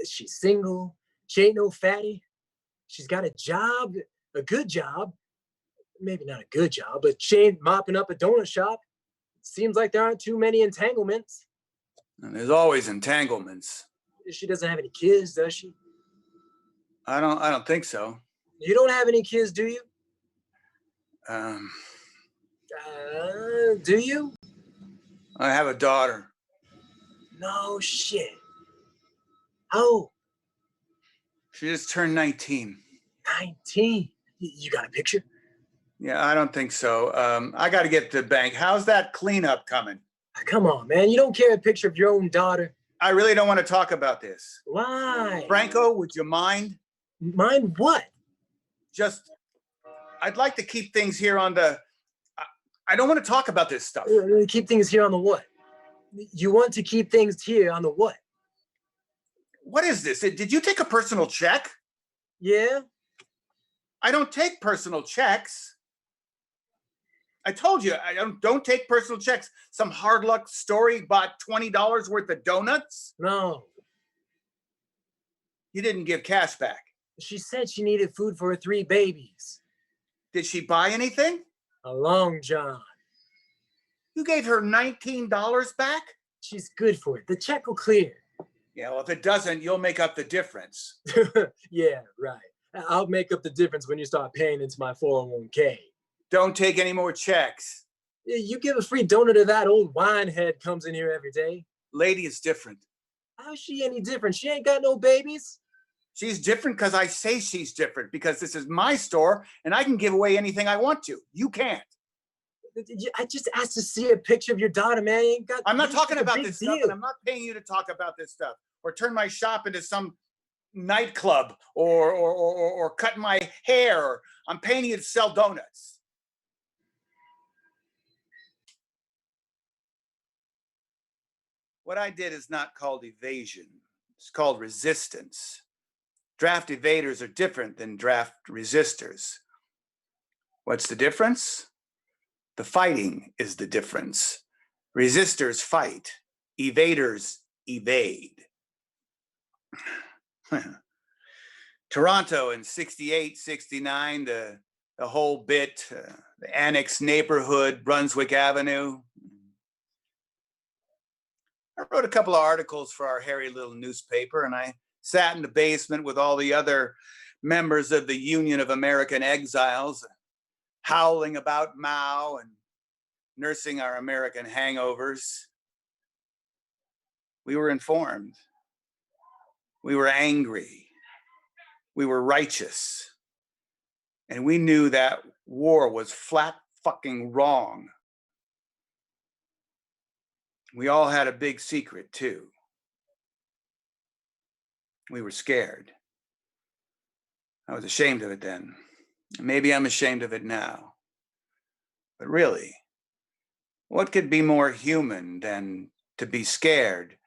She's single. She ain't no fatty. She's got a job, a good job. Maybe not a good job, but she ain't mopping up a donut shop. Seems like there aren't too many entanglements. And there's always entanglements. She doesn't have any kids, does she? I don't think so. You don't have any kids, do you? Do you? I have a daughter. No shit. Oh, She just turned 19. 19. You got a picture? Yeah, I don't think so. I got to get to the bank. How's that cleanup coming? Come on, man. You don't care a picture of your own daughter. I really don't want to talk about this. Why? Franco, would you mind? Mind what? Just, I'd like to keep things here on the, I don't want to talk about this stuff. Keep things here on the what? You want to keep things here on the what? What is this? Did you take a personal check? Yeah? I don't take personal checks. I told you, I don't take personal checks. Some hard luck story bought $20 worth of donuts. No. You didn't give cash back. She said she needed food for her 3 babies. Did she buy anything? A long john. You gave her $19 back? She's good for it. The check will clear. Yeah, well, if it doesn't, you'll make up the difference. Yeah, right. I'll make up the difference when you start paying into my 401k. Don't take any more checks. You give a free donut to that old wine head comes in here every day. Lady is different. How's she any different? She ain't got no babies. She's different because I say she's different, because this is my store and I can give away anything I want to. You can't. I just asked to see a picture of your daughter, man. You ain't got, I'm not talking a about big this deal. stuff, and I'm not paying you to talk about this stuff or turn my shop into some nightclub or cut my hair. I'm paying you to sell donuts. What I did is not called evasion. It's called resistance. Draft evaders are different than draft resistors. What's the difference? The fighting is the difference. Resistors fight. Evaders evade. Toronto in 68, 69, the the whole bit, the annex neighborhood, Brunswick Avenue. I wrote a couple of articles for our hairy little newspaper, and I sat in the basement with all the other members of the Union of American Exiles, howling about Mao and nursing our American hangovers. We were informed. We were angry. We were righteous. And we knew that war was flat fucking wrong. We all had a big secret too. We were scared. I was ashamed of it then. Maybe I'm ashamed of it now. But really, what could be more human than to be scared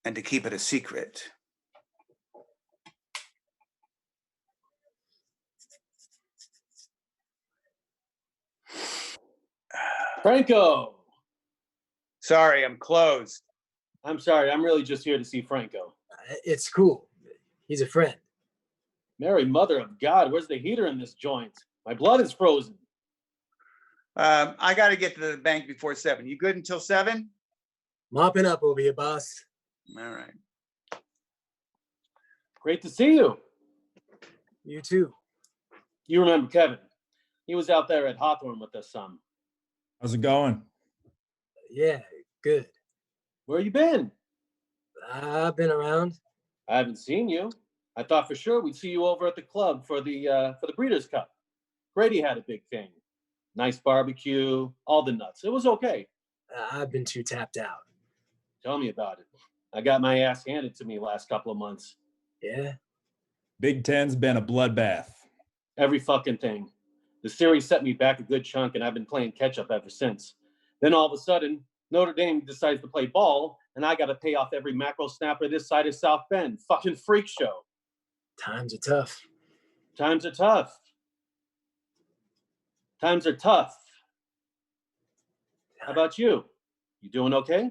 and to keep it a secret? Franco! Sorry, I'm closed. I'm sorry, I'm really just here to see Franco. It's cool. He's a friend. Mary, mother of God, where's the heater in this joint? My blood is frozen. I got to get to the bank before 7. You good until 7? Mopping up over here, boss. All right. Great to see you. You too. You remember Kevin. He was out there at Hawthorne with us some. How's it going? Yeah, good. Where you been? I've been around. I haven't seen you. I thought for sure we'd see you over at the club for the Breeders' Cup. Grady had a big thing. Nice barbecue, all the nuts. It was okay. I've been too tapped out. Tell me about it. I got my ass handed to me last couple of months. Yeah? Big Ten's been a bloodbath. Every fucking thing. The series set me back a good chunk, and I've been playing catch-up ever since. Then all of a sudden, Notre Dame decides to play ball, and I got to pay off every macro snapper this side of South Bend. Fucking freak show. Times are tough. Times are tough. Times are tough. How about you? You doing okay?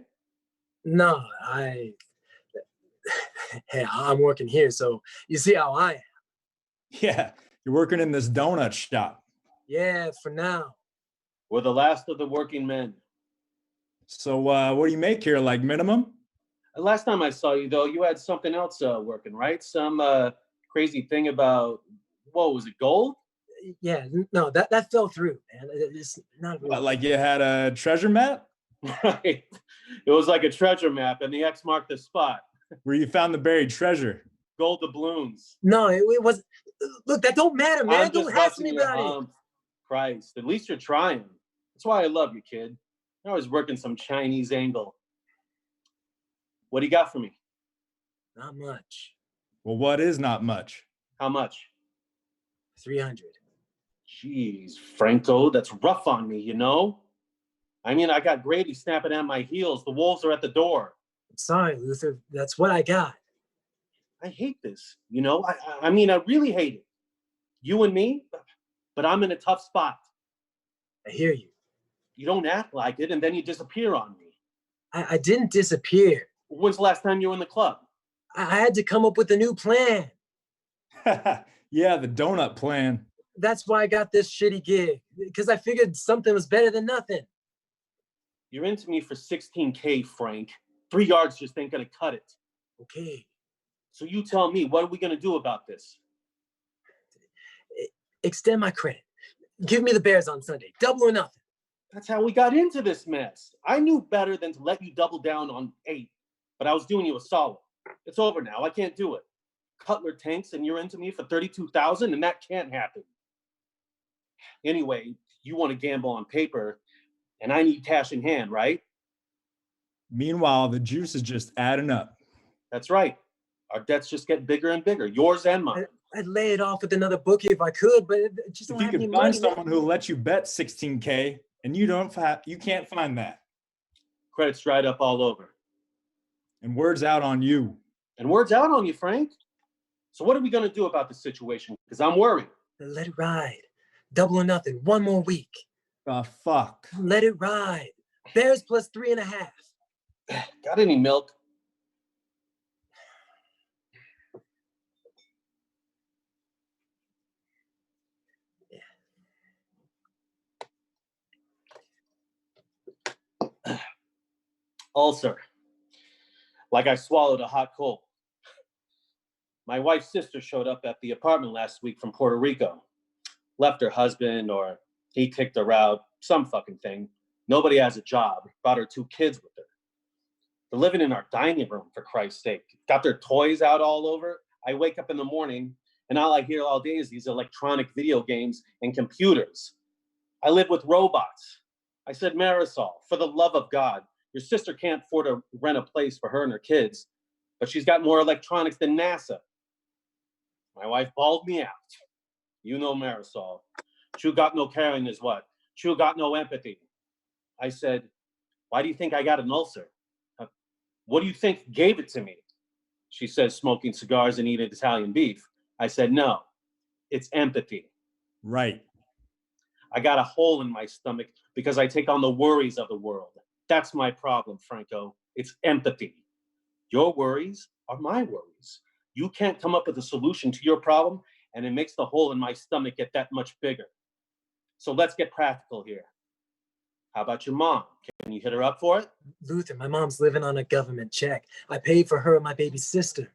No, hey, I'm working here, so you see how I am. Yeah, you're working in this donut shop. Yeah, for now. We're the last of the working men. So what do you make here, like minimum? Last time I saw you, though, you had something else working, right? Some crazy thing about, what was it, gold? Yeah, no, that fell through, man. It's not really. What, like you had a treasure map? Right. It was like a treasure map, and the X marked the spot. Where you found the buried treasure? Gold doubloons. No, it was. Look, that don't matter, man. I'm just Don't ask busting me your about it. hump. Christ, at least you're trying. That's why I love you, kid. You're always working some Chinese angle. What do you got for me? Not much. Well, what is not much? How much? 300. Jeez, Franco, that's rough on me, you know? I mean, I got Grady snapping at my heels. The wolves are at the door. I'm sorry, Luther. That's what I got. I hate this, you know? I mean, I really hate it. You and me, but I'm in a tough spot. I hear you. You don't act like it, and then you disappear on me. I didn't disappear. When's the last time you were in the club? I had to come up with a new plan. Yeah, the donut plan. That's why I got this shitty gig, because I figured something was better than nothing. You're into me for $16K, Frank. 3 yards just ain't gonna cut it. Okay. So you tell me, what are we gonna do about this? Extend my credit. Give me the Bears on Sunday. Double or nothing. That's how we got into this mess. I knew better than to let you double down on 8, but I was doing you a solid. It's over now. I can't do it. Cutler tanks and you're into me for $32,000, and that can't happen. Anyway, you want to gamble on paper, and I need cash in hand, right? Meanwhile, the juice is just adding up. That's right. Our debts just get bigger and bigger, yours and mine. I'd lay it off with another bookie if I could, but it just If don't you have any could find money. someone who'll let you bet 16K and you can't find that. Credit's dried up all over. And word's out on you. And word's out on you, Frank. So what are we going to do about the situation? Because I'm worried. Let it ride. Double or nothing. One more week. Fuck. Let it ride. Bears plus 3.5. Got any milk? Ulcer. Like I swallowed a hot coal. My wife's sister showed up at the apartment last week from Puerto Rico. Left her husband, or he kicked her out, some fucking thing. Nobody has a job. Brought her 2 kids with her. They're living in our dining room, for Christ's sake. Got their toys out all over. I wake up in the morning, and all I hear all day is these electronic video games and computers. I live with robots. I said, Marisol, for the love of God, your sister can't afford to rent a place for her and her kids, but she's got more electronics than NASA. My wife bawled me out. You know Marisol. She got no caring is what? She got no empathy. I said, why do you think I got an ulcer? What do you think gave it to me? She says, smoking cigars and eating Italian beef. I said, no, it's empathy. Right. I got a hole in my stomach because I take on the worries of the world. That's my problem, Franco. It's empathy. Your worries are my worries. You can't come up with a solution to your problem, and it makes the hole in my stomach get that much bigger. So let's get practical here. How about your mom? Can you hit her up for it? Luther, my mom's living on a government check. I paid for her and my baby sister.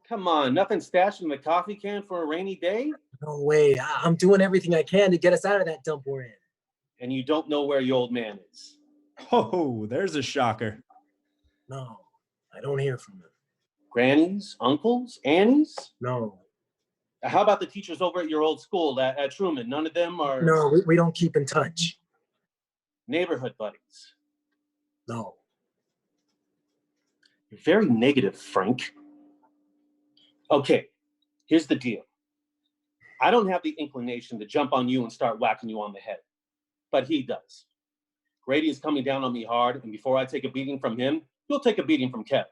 Come on, nothing stashed in the coffee can for a rainy day? No way. I'm doing everything I can to get us out of that dump we're in. And you don't know where your old man is? Oh, there's a shocker. No, I don't hear from him. Grannies, uncles, aunties? No. How about the teachers over at your old school at Truman? None of them are... No, we don't keep in touch. Neighborhood buddies? No. You're very negative, Frank. Okay, here's the deal. I don't have the inclination to jump on you and start whacking you on the head, but he does. Grady is coming down on me hard, and before I take a beating from him, you'll take a beating from Kev.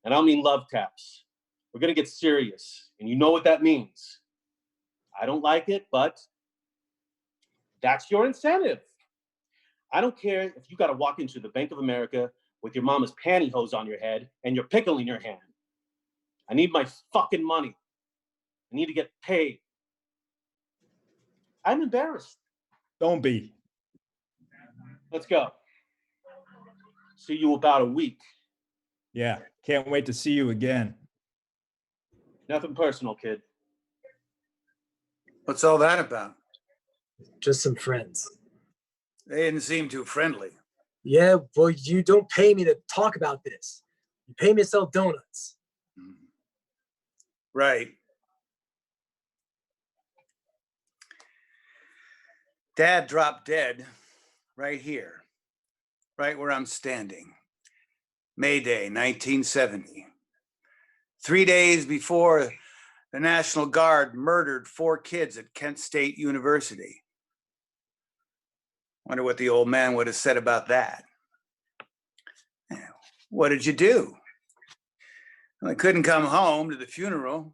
And I don't mean love taps. We're gonna get serious, and you know what that means. I don't like it, but that's your incentive. I don't care if you gotta walk into the Bank of America with your mama's pantyhose on your head and your pickle in your hand. I need my fucking money. I need to get paid. I'm embarrassed. Don't be. Let's go. See you about a week. Yeah, can't wait to see you again. Nothing personal, kid. What's all that about? Just some friends. They didn't seem too friendly. Yeah, well, you don't pay me to talk about this. You pay me to sell donuts. Right. Dad dropped dead right here, right where I'm standing. May Day, 1970. 3 days before the National Guard murdered 4 kids at Kent State University. Wonder what the old man would have said about that. What did you do? Well, I couldn't come home to the funeral.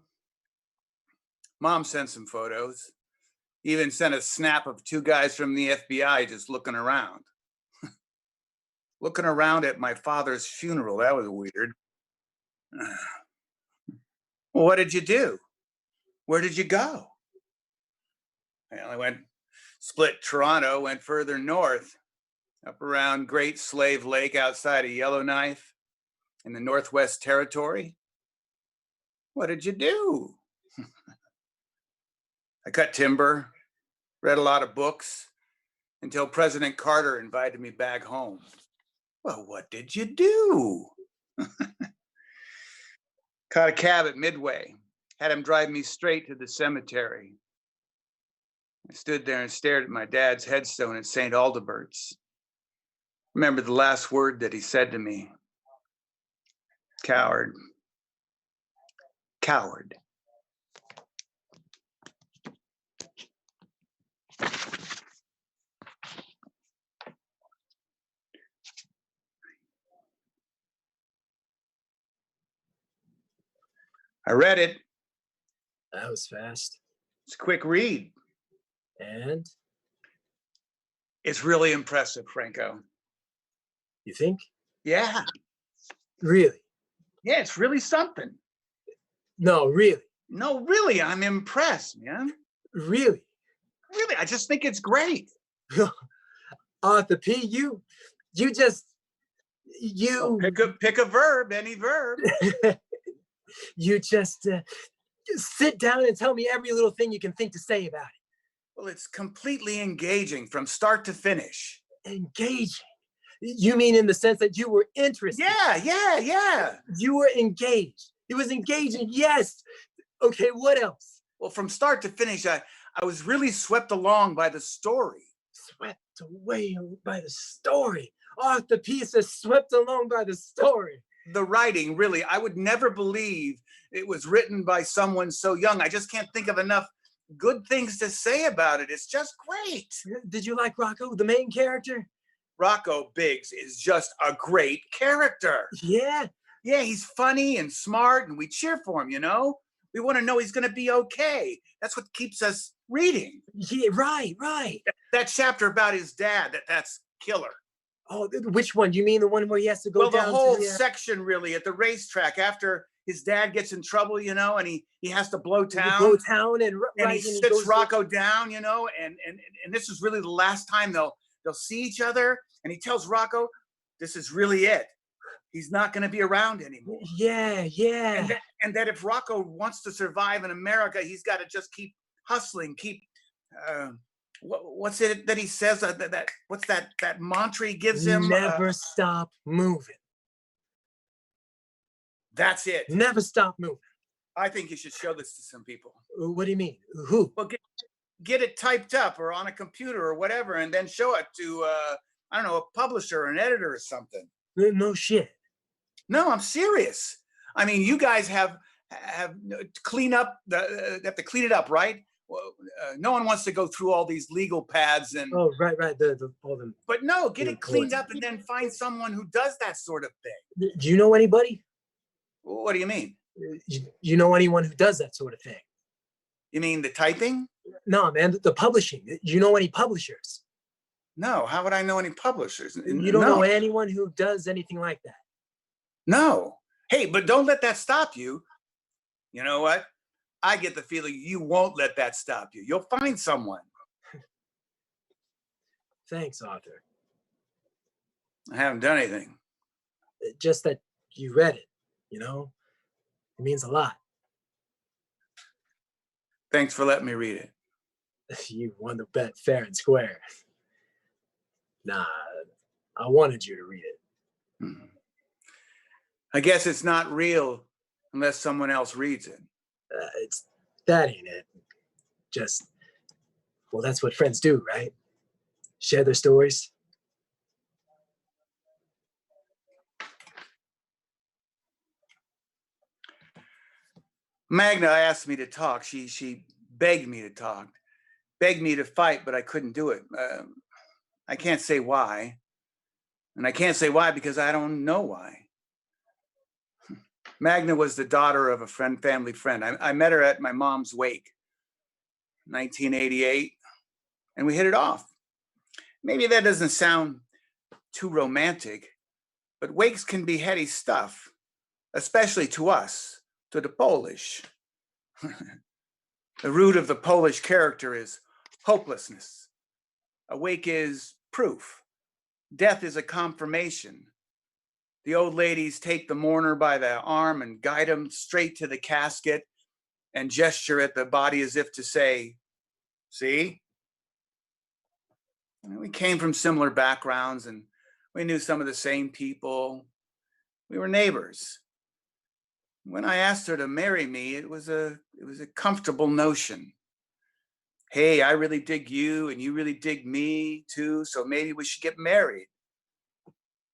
Mom sent some photos. Even sent a snap of 2 guys from the FBI just looking around. Looking around at my father's funeral, that was weird. Well, what did you do? Where did you go? Well, I split Toronto, went further north, up around Great Slave Lake outside of Yellowknife in the Northwest Territory. What did you do? I cut timber, read a lot of books, until President Carter invited me back home. Well, what did you do? Caught a cab at Midway, had him drive me straight to the cemetery. I stood there and stared at my dad's headstone at St. Aldebert's. Remember the last word that he said to me. Coward. Coward. I read it. That was fast. It's a quick read. And It's really impressive, Franco. you think? Yeah. Really? Yeah, it's really something. No, really? No, really, I'm impressed, man. Really? Really, I just think it's great. Arthur P., you just, You, Pick a verb, any verb. you just sit down and tell me every little thing you can think to say about it. Well, it's completely engaging from start to finish. Engaging? You mean in the sense that you were interested? Yeah. You were engaged. It was engaging, yes. Okay, what else? Well, from start to finish, I was really swept along by the story. Swept away by the story. Arthur Peace is swept along by the story. The writing, really, I would never believe it was written by someone so young. I just can't think of enough good things to say about it. It's just great. Did you like Rocco, the main character? Rocco Biggs is just a great character. Yeah? Yeah, he's funny and smart, and we cheer for him, you know? We want to know he's going to be okay. That's what keeps us reading. Yeah, right. That chapter about his dad, that's killer. Oh, which one? You mean the one where he has to go down the whole to the, section, really, at the racetrack after his dad gets in trouble, you know, and he has to blow town. Blow town and he sits Rocco down, you know, and this is really the last time they'll see each other. And he tells Rocco, this is really it. He's not going to be around anymore. Yeah. And that if Rocco wants to survive in America, he's got to just keep hustling, keep, what's it that he says? What's that mantra he gives him? Never stop moving. That's it. Never stop moving. I think you should show this to some people. What do you mean? Who? Well, get it typed up or on a computer or whatever, and then show it to, I don't know, a publisher or an editor or something. No shit. No, I'm serious. I mean, you guys have to clean up have to clean it up, right? Well, no one wants to go through all these legal pads and. Oh, right. All them. But no, get it cleaned up and then find someone who does that sort of thing. Do you know anybody? What do you mean? You know anyone who does that sort of thing? You mean the typing? No, man, the publishing. Do you know any publishers? No, how would I know any publishers? You don't know anyone who does anything like that? No. Hey, but don't let that stop you. You know what? I get the feeling you won't let that stop you. You'll find someone. Thanks, Arthur. I haven't done anything. Just that you read it, you know? It means a lot. Thanks for letting me read it. You won the bet fair and square. Nah, I wanted you to read it. I guess it's not real unless someone else reads it. That ain't it. Just, well, that's what friends do, right? Share their stories. Magna asked me to talk. She begged me to talk, begged me to fight, but I couldn't do it. I can't say why. And I can't say why because I don't know why. Magna was the daughter of a family friend. I met her at my mom's wake, 1988, and we hit it off. Maybe that doesn't sound too romantic, but wakes can be heady stuff, especially to us, to the Polish. The root of the Polish character is hopelessness. A wake is proof. Death is a confirmation. The old ladies take the mourner by the arm and guide him straight to the casket and gesture at the body as if to say, see? We came from similar backgrounds and we knew some of the same people. We were neighbors. When I asked her to marry me, it was a comfortable notion. Hey, I really dig you and you really dig me too, so maybe we should get married.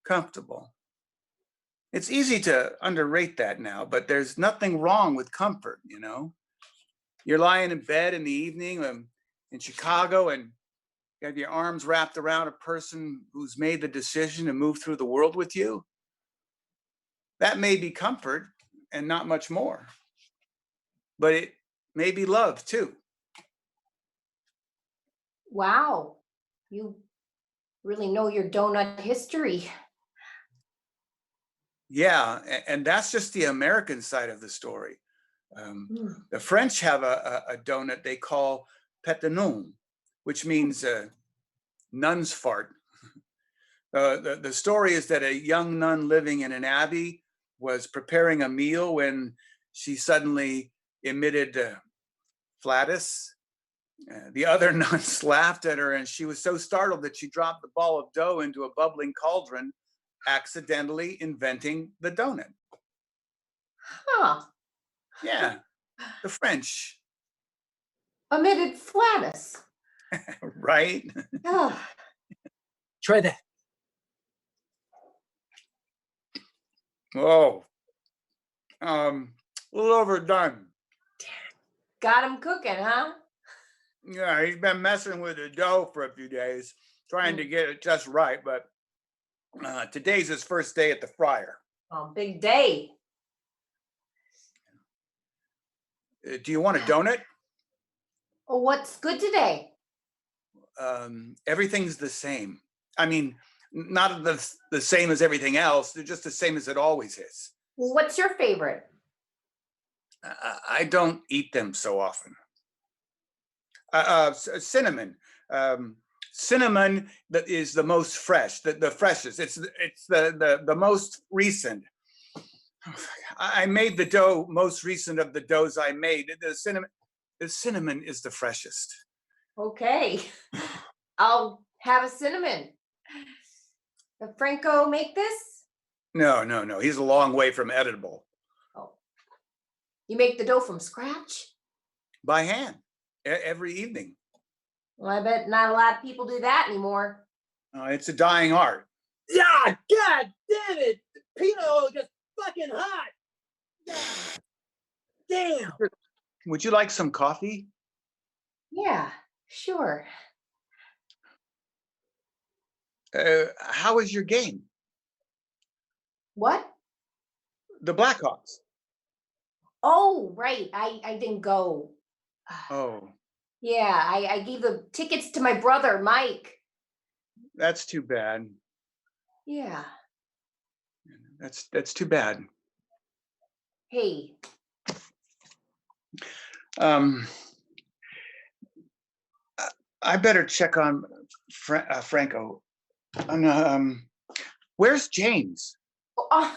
Comfortable. It's easy to underrate that now, but there's nothing wrong with comfort, you know? You're lying in bed in the evening in Chicago and you have your arms wrapped around a person who's made the decision to move through the world with you. That may be comfort and not much more, but it may be love too. Wow, you really know your donut history. Yeah, and that's just the American side of the story. The French have a donut they call pétanon, which means nun's fart. The story is that a young nun living in an abbey was preparing a meal when she suddenly emitted flatus. The other nuns laughed at her, and she was so startled that she dropped the ball of dough into a bubbling cauldron, accidentally inventing the donut. Huh. Yeah, the French, Omitted flatus. right? Oh, Try that. Oh, a little overdone. got him cooking, huh? Yeah, he's been messing with the dough for a few days, trying to get it just right, but today's his first day at the fryer. Oh, big day. Do you want a donut? Oh, what's good today? Everything's the same. I mean, not the same as everything else. They're just the same as it always is. Well, what's your favorite? I don't eat them so often. Cinnamon. Cinnamon that is the most fresh, the freshest. It's the most recent. I made the dough most recent of the doughs I made. The cinnamon is the freshest. Okay, I'll have a cinnamon. Does Franco make this? No. He's a long way from editable. Oh, you make the dough from scratch? By hand, every evening. Well, I bet not a lot of people do that anymore. It's a dying art. Yeah, God damn it. Peanut oil gets fucking hot. Damn. Would you like some coffee? Yeah, sure. How is your game? What? The Blackhawks. Oh, right. I didn't go. Oh, Yeah, I gave the tickets to my brother, Mike. that's too bad. Yeah. That's too bad. Hey, I better check on Franco. Where's James? oh,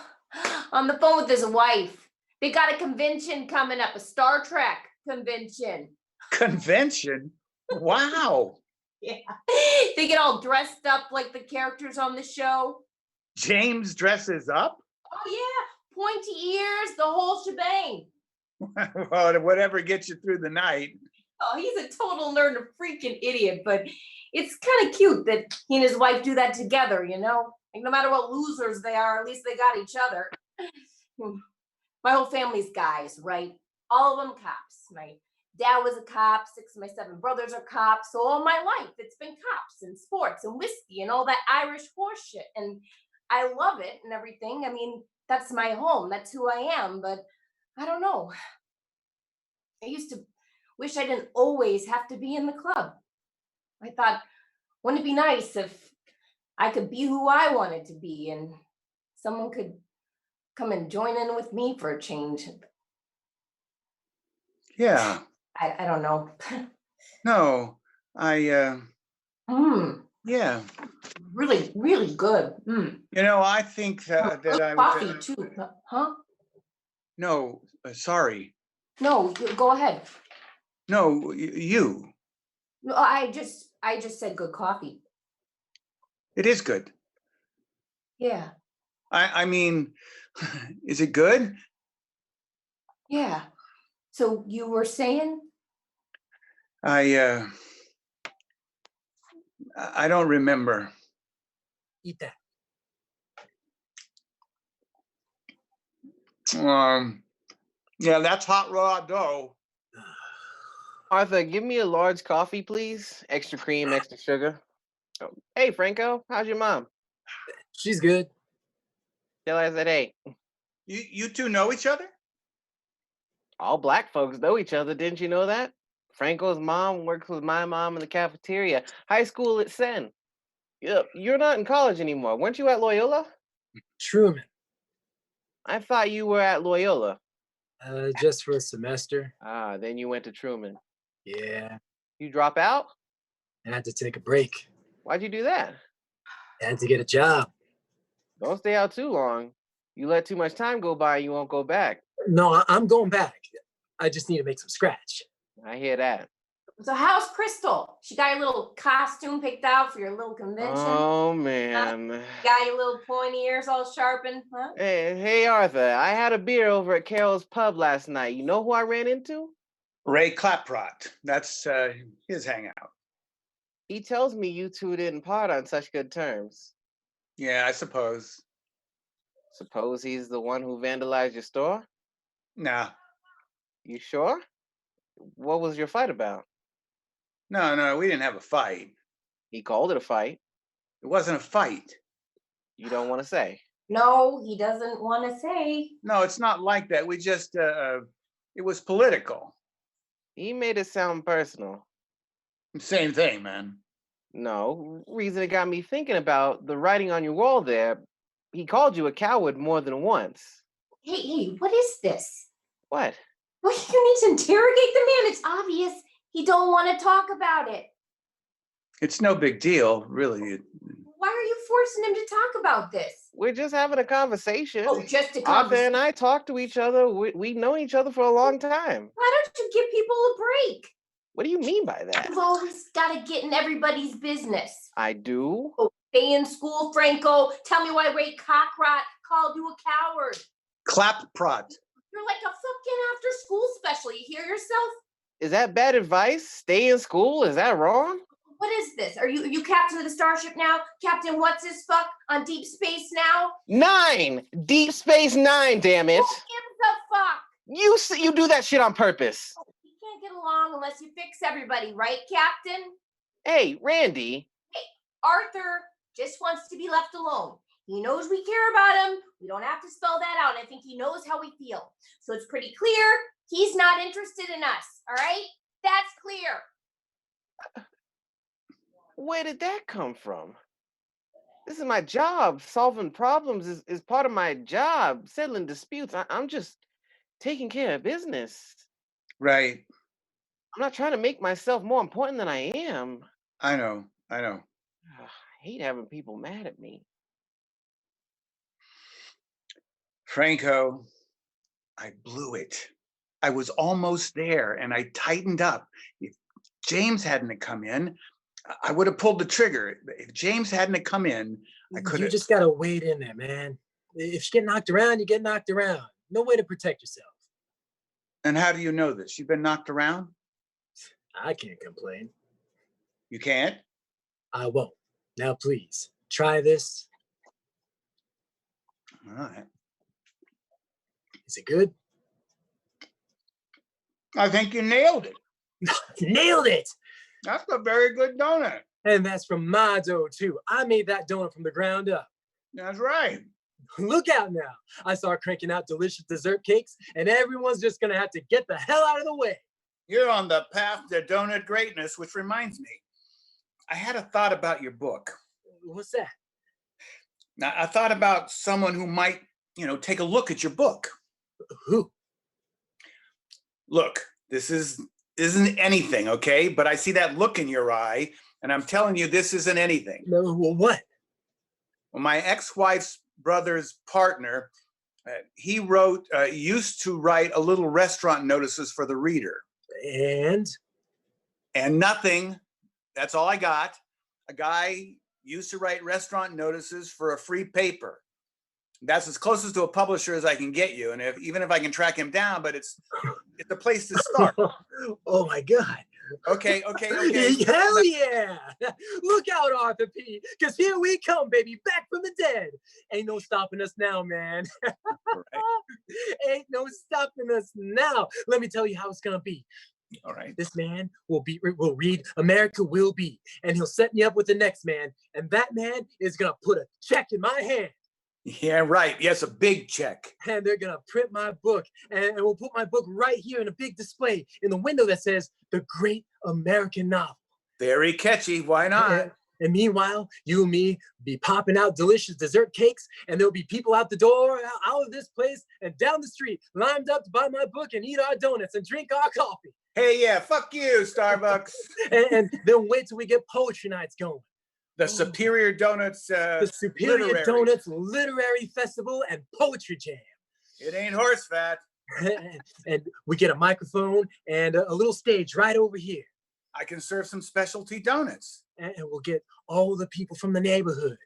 on the phone with his wife. They got a convention coming up, a Star Trek convention. Convention? Wow. Yeah. They get all dressed up like the characters on the show. James dresses up? Oh, yeah. Pointy ears, the whole shebang. Well, whatever gets you through the night. Oh, he's a total nerd and a freaking idiot, but it's kind of cute that he and his wife do that together, you know? Like, no matter what losers they are, at least they got each other. My whole family's guys, right? All of them cops. My dad was a cop, 6 of my 7 brothers are cops. So all my life, it's been cops and sports and whiskey and all that Irish horse shit. And I love it and everything. I mean, that's my home. That's who I am. But I don't know. I used to wish I didn't always have to be in the club. I thought, wouldn't it be nice if I could be who I wanted to be and someone could come and join in with me for a change? Yeah. I don't know. No, yeah. Really, really good. You know, I think that I Coffee would. too, huh? No, sorry. No, go ahead. No, you. No, I just said good coffee. It is good. Yeah, I mean, is it good? yeah. So you were saying? I don't remember. Eat that. Yeah, that's hot raw dough. Arthur, give me a large coffee, please. Extra cream, extra sugar. Oh, hey, Franco, how's your mom? She's good. Tell her I said, hey. You two know each other? All Black folks know each other. Didn't you know that? Franco's mom works with my mom in the cafeteria. High school at Sen. You're not in college anymore. Weren't you at Loyola? Truman. I thought you were at Loyola. Just for a semester. Ah, then you went to Truman. Yeah. You drop out? I had to take a break. Why'd you do that? Had to get a job. Don't stay out too long. You let too much time go by, you won't go back. No, I'm going back. I just need to make some scratch. I hear that. So how's Crystal? She got your little costume picked out for your little convention? Oh, man. Got your little pointy ears all sharpened, huh? Hey, Arthur, I had a beer over at Carol's pub last night. You know who I ran into? Ray Claprot. That's his hangout. He tells me you two didn't part on such good terms. Yeah, I suppose. Suppose he's the one who vandalized your store? Nah. You sure? What was your fight about? No, we didn't have a fight. He called it a fight. It wasn't a fight. You don't want to say? No, he doesn't want to say. No, it's not like that. We just, it was political. He made it sound personal. Same thing, man. No, reason it got me thinking about the writing on your wall there. He called you a coward more than once. Hey, what is this? What? Well, you need to interrogate the man. It's obvious he don't want to talk about it. It's no big deal, really. Why are you forcing him to talk about this? We're just having a conversation. Oh, just a Arthur conversation. and I talk to each other. We've known each other for a long time. Why don't you give people a break? What do you mean by that? You've always got to get in everybody's business. I do. Oh, stay in school, Franco. Tell me why Ray Cockrot called you a coward. Claprot. You're like a fucking after-school special. You hear yourself? Is that bad advice? Stay in school? Is that wrong? What is this? Are you captain of the starship now? Captain what's his fuck on deep space now? 9! Deep Space Nine, damn it. Who gives a fuck? You do that shit on purpose. You can't get along unless you fix everybody, right, Captain? Hey, Randy. Arthur just wants to be left alone. He knows we care about him. We don't have to spell that out. I think he knows how we feel. So it's pretty clear he's not interested in us, all right? That's clear. Where did that come from? This is my job. Solving problems is part of my job. Settling disputes. I'm just taking care of business. Right. I'm not trying to make myself more important than I am. I know. I hate having people mad at me. Franco, I blew it. I was almost there and I tightened up. If James hadn't come in, I would have pulled the trigger. If James hadn't come in, I could have. You just gotta wade in there, man. If you get knocked around, you get knocked around. No way to protect yourself. And how do you know this? You've been knocked around? I can't complain. You can't? I won't. Now, please, try this. All right. Is it good? I think you nailed it. Nailed it! That's a very good donut. And that's from my dough, too. I made that donut from the ground up. That's right. Look out now. I start cranking out delicious dessert cakes, and everyone's just gonna have to get the hell out of the way. You're on the path to donut greatness, which reminds me, I had a thought about your book. What's that? Now, I thought about someone who might, take a look at your book. Who? Look, this isn't anything, okay? But I see that look in your eye, and I'm telling you, this isn't anything. No, well, what? Well, my ex-wife's brother's partner, he used to write a little restaurant notices for the reader. And Nothing. That's all I got. A guy used to write restaurant notices for a free paper. That's as close to a publisher as I can get you. And even if I can track him down, but it's a place to start. Oh my God. Okay. Hell yeah. Look out, Arthur P. Because here we come, baby, back from the dead. Ain't no stopping us now, man. Right. Ain't no stopping us now. Let me tell you how it's going to be. All right. This man will read America Will Be, and he'll set me up with the next man. And that man is going to put a check in my hand. Yeah, right. Yes, a big check. And they're going to print my book. And we'll put my book right here in a big display in the window that says, The Great American Novel. Very catchy. Why not? And meanwhile, you and me be popping out delicious dessert cakes, and there'll be people out the door, out of this place, and down the street, lined up to buy my book and eat our donuts and drink our coffee. Hey, yeah, fuck you, Starbucks. And then wait till we get poetry nights going. The Superior Donuts The Superior Literary. Donuts Literary Festival and Poetry Jam. It ain't horse fat. And we get a microphone and a little stage right over here. I can serve some specialty donuts. And we'll get all the people from the neighborhood.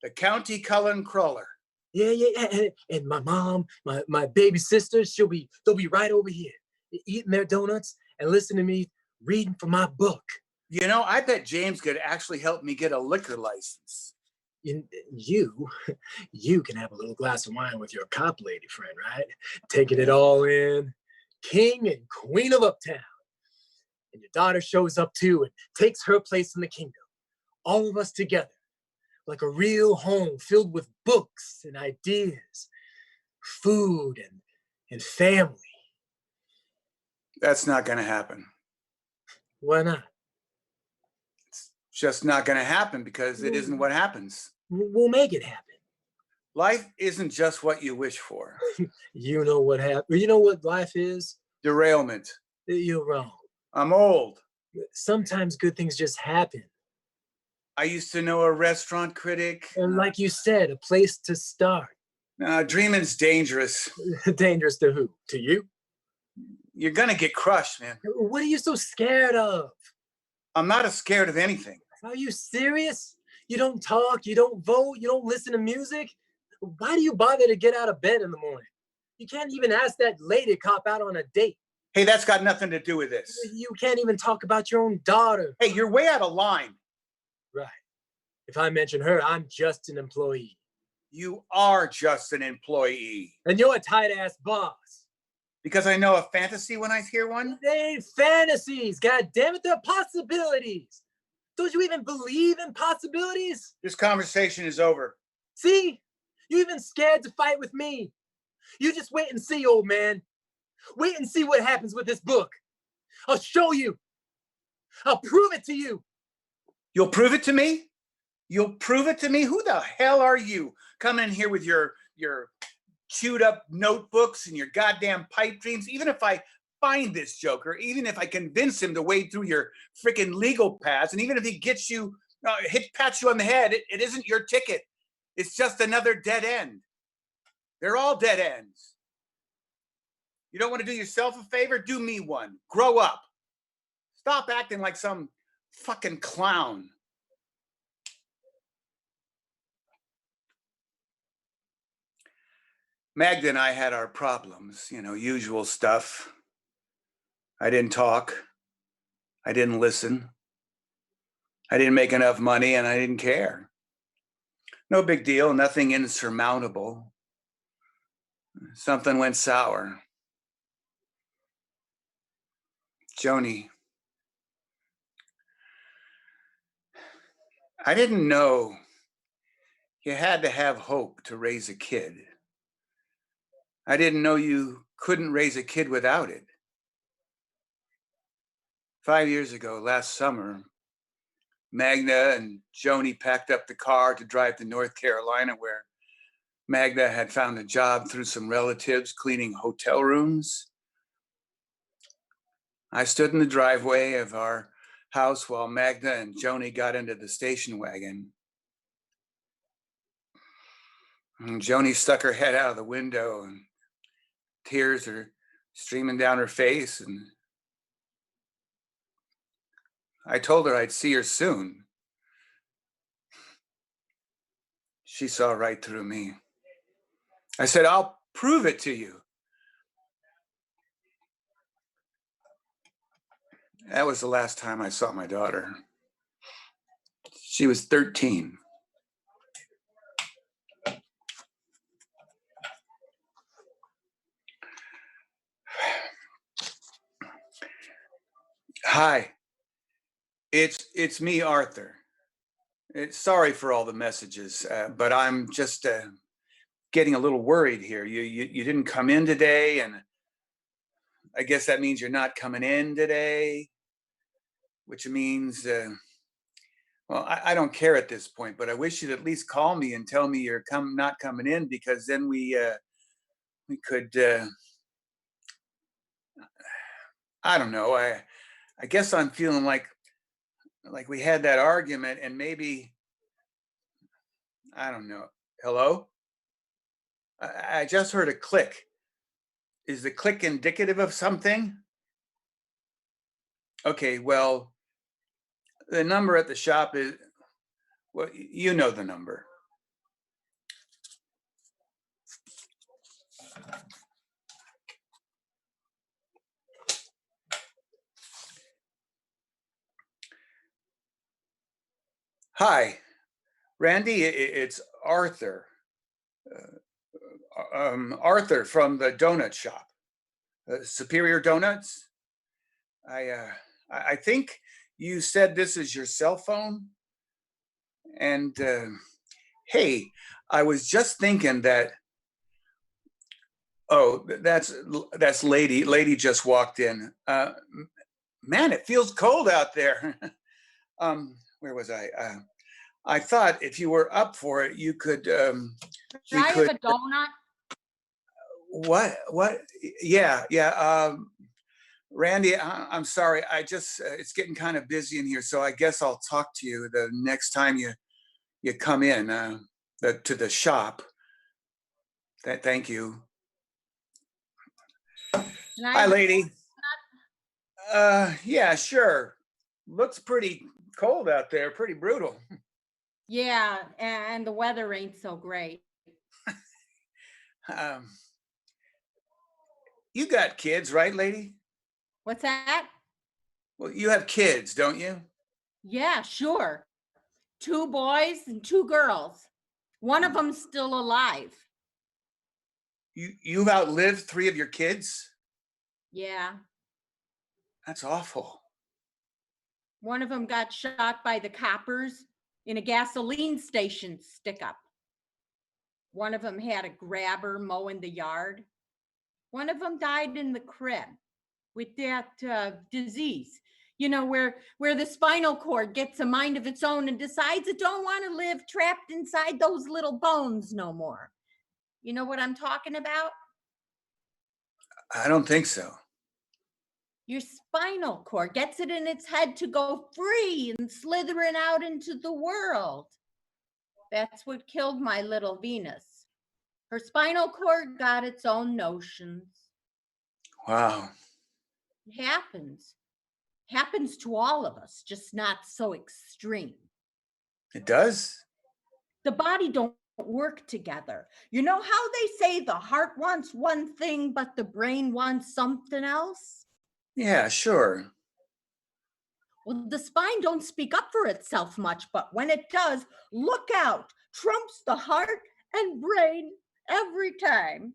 The County Cullen Crawler. Yeah. And my mom, my baby sister, they'll be right over here, eating their donuts and listening to me reading from my book. You know, I bet James could actually help me get a liquor license. You can have a little glass of wine with your cop lady friend, right? Taking it all in, king and queen of Uptown. And your daughter shows up too and takes her place in the kingdom. All of us together, like a real home filled with books and ideas, food and family. That's not going to happen. Why not? It's just not going to happen because it isn't what happens. We'll make it happen. Life isn't just what you wish for. You know what happened? You know what life is? Derailment. You're wrong. I'm old. Sometimes good things just happen. I used to know a restaurant critic. And like you said, a place to start. Dreaming's dangerous. Dangerous to who? To you? You're going to get crushed, man. What are you so scared of? I'm not scared of anything. Are you serious? You don't talk, you don't vote, you don't listen to music? Why do you bother to get out of bed in the morning? You can't even ask that lady to cop out on a date. Hey, that's got nothing to do with this. You can't even talk about your own daughter. Hey, you're way out of line. Right. If I mention her, I'm just an employee. You are just an employee. And you're a tight-ass boss. Because I know a fantasy when I hear one? They ain't fantasies, God damn it, they're possibilities. Don't you even believe in possibilities? This conversation is over. See? You even scared to fight with me. You just wait and see, old man. Wait and see what happens with this book. I'll show you. I'll prove it to you. You'll prove it to me? You'll prove it to me? Who the hell are you? Come in here with your chewed up notebooks and your goddamn pipe dreams. Even if I find this joker, even if I convince him to wade through your freaking legal paths, and even if he gets you, pats you on the head, it isn't your ticket. It's just another dead end. They're all dead ends. You don't want to do yourself a favor? Do me one. Grow up. Stop acting like some fucking clown. Magda and I had our problems, usual stuff. I didn't talk. I didn't listen. I didn't make enough money and I didn't care. No big deal, nothing insurmountable. Something went sour. Joni, I didn't know you had to have hope to raise a kid. I didn't know you couldn't raise a kid without it. 5 years ago, last summer, Magda and Joni packed up the car to drive to North Carolina, where Magda had found a job through some relatives cleaning hotel rooms. I stood in the driveway of our house while Magda and Joni got into the station wagon. And Joni stuck her head out of the window and tears are streaming down her face. And I told her I'd see her soon. She saw right through me. I said, I'll prove it to you. That was the last time I saw my daughter. She was 13. Hi, it's me, Arthur. Sorry for all the messages, but I'm just getting a little worried here. You didn't come in today, and I guess that means you're not coming in today, which means, well, I don't care at this point, but I wish you'd at least call me and tell me you're not coming in, because then we could, I don't know. I guess I'm feeling like we had that argument, and maybe I don't know. Hello? I just heard a click. Is the click indicative of something? Okay, well, the number at the shop is, well, you know the number. Hi, Randy, it's Arthur. Arthur from the donut shop, Superior Donuts. I think you said this is your cell phone. And hey, I was just thinking that. Oh, that's Lady. Lady just walked in. Man, it feels cold out there. Where was I? I thought if you were up for it, you could. Should I have a donut? What? Yeah. Randy, I'm sorry. I just it's getting kind of busy in here, so I guess I'll talk to you the next time you come in to the shop. Thank you. Hi, lady. Yeah, sure. Looks pretty cold out there, pretty brutal. Yeah, and the weather ain't so great. You got kids, right, lady? What's that? Well, you have kids, don't you? Yeah, sure. 2 boys and 2 girls. One of them's still alive. You've outlived 3 of your kids? Yeah. That's awful. One of them got shot by the coppers in a gasoline station stick-up. One of them had a grabber mowing the yard. One of them died in the crib with that disease, you know, where the spinal cord gets a mind of its own and decides it don't want to live trapped inside those little bones no more. You know what I'm talking about? I don't think so. Your spinal cord gets it in its head to go free and slithering out into the world. That's what killed my little Venus. Her spinal cord got its own notions. Wow. It happens to all of us, just not so extreme. It does? The body don't work together. You know how they say the heart wants one thing, but the brain wants something else? Yeah, sure. Well, the spine don't speak up for itself much, but when it does, look out, trumps the heart and brain every time.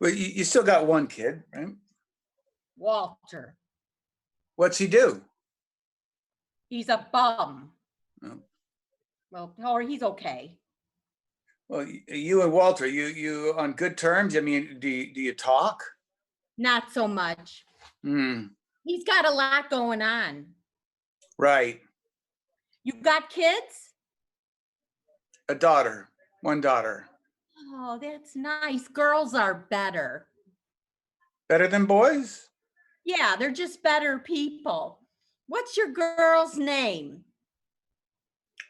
Well, you still got one kid, right? Walter. What's he do? He's a bum. Oh. Well, or he's okay. Well, you and Walter, you on good terms? I mean, do you talk? Not so much. Hmm. He's got a lot going on. Right. You got kids? A daughter. One daughter. Oh, that's nice. Girls are better. Better than boys? Yeah, they're just better people. What's your girl's name?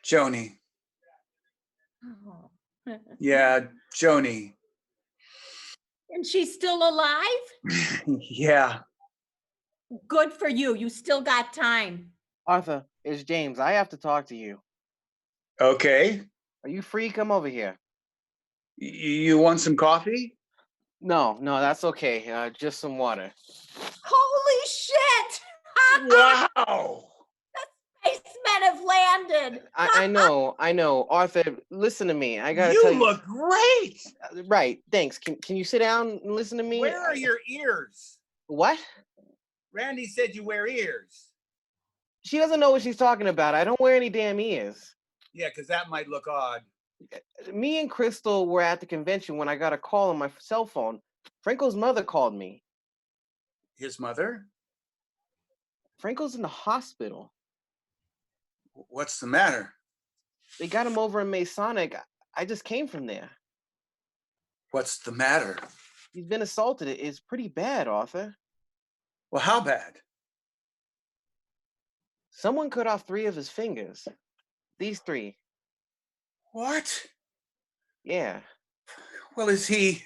Joni. Oh. Yeah, Joni. And she's still alive? Yeah. Good for you. You still got time. Arthur, it's James. I have to talk to you. Okay. Are you free? Come over here. You want some coffee? No, that's okay. Just some water. Holy shit! Wow. Spacemen have landed. I know. Arthur, listen to me. I gotta You tell you. look great. Right. Thanks. Can you sit down and listen to me? Where are your ears? What? Randy said you wear ears. She doesn't know what she's talking about. I don't wear any damn ears. Yeah, because that might look odd. Me and Crystal were at the convention when I got a call on my cell phone. Franco's mother called me. His mother? Franco's in the hospital. What's the matter? They got him over in Masonic. I just came from there. What's the matter? He's been assaulted. It's pretty bad, Arthur. Well, how bad? Someone cut off 3 of his fingers. These 3. What? Yeah. Well, is he?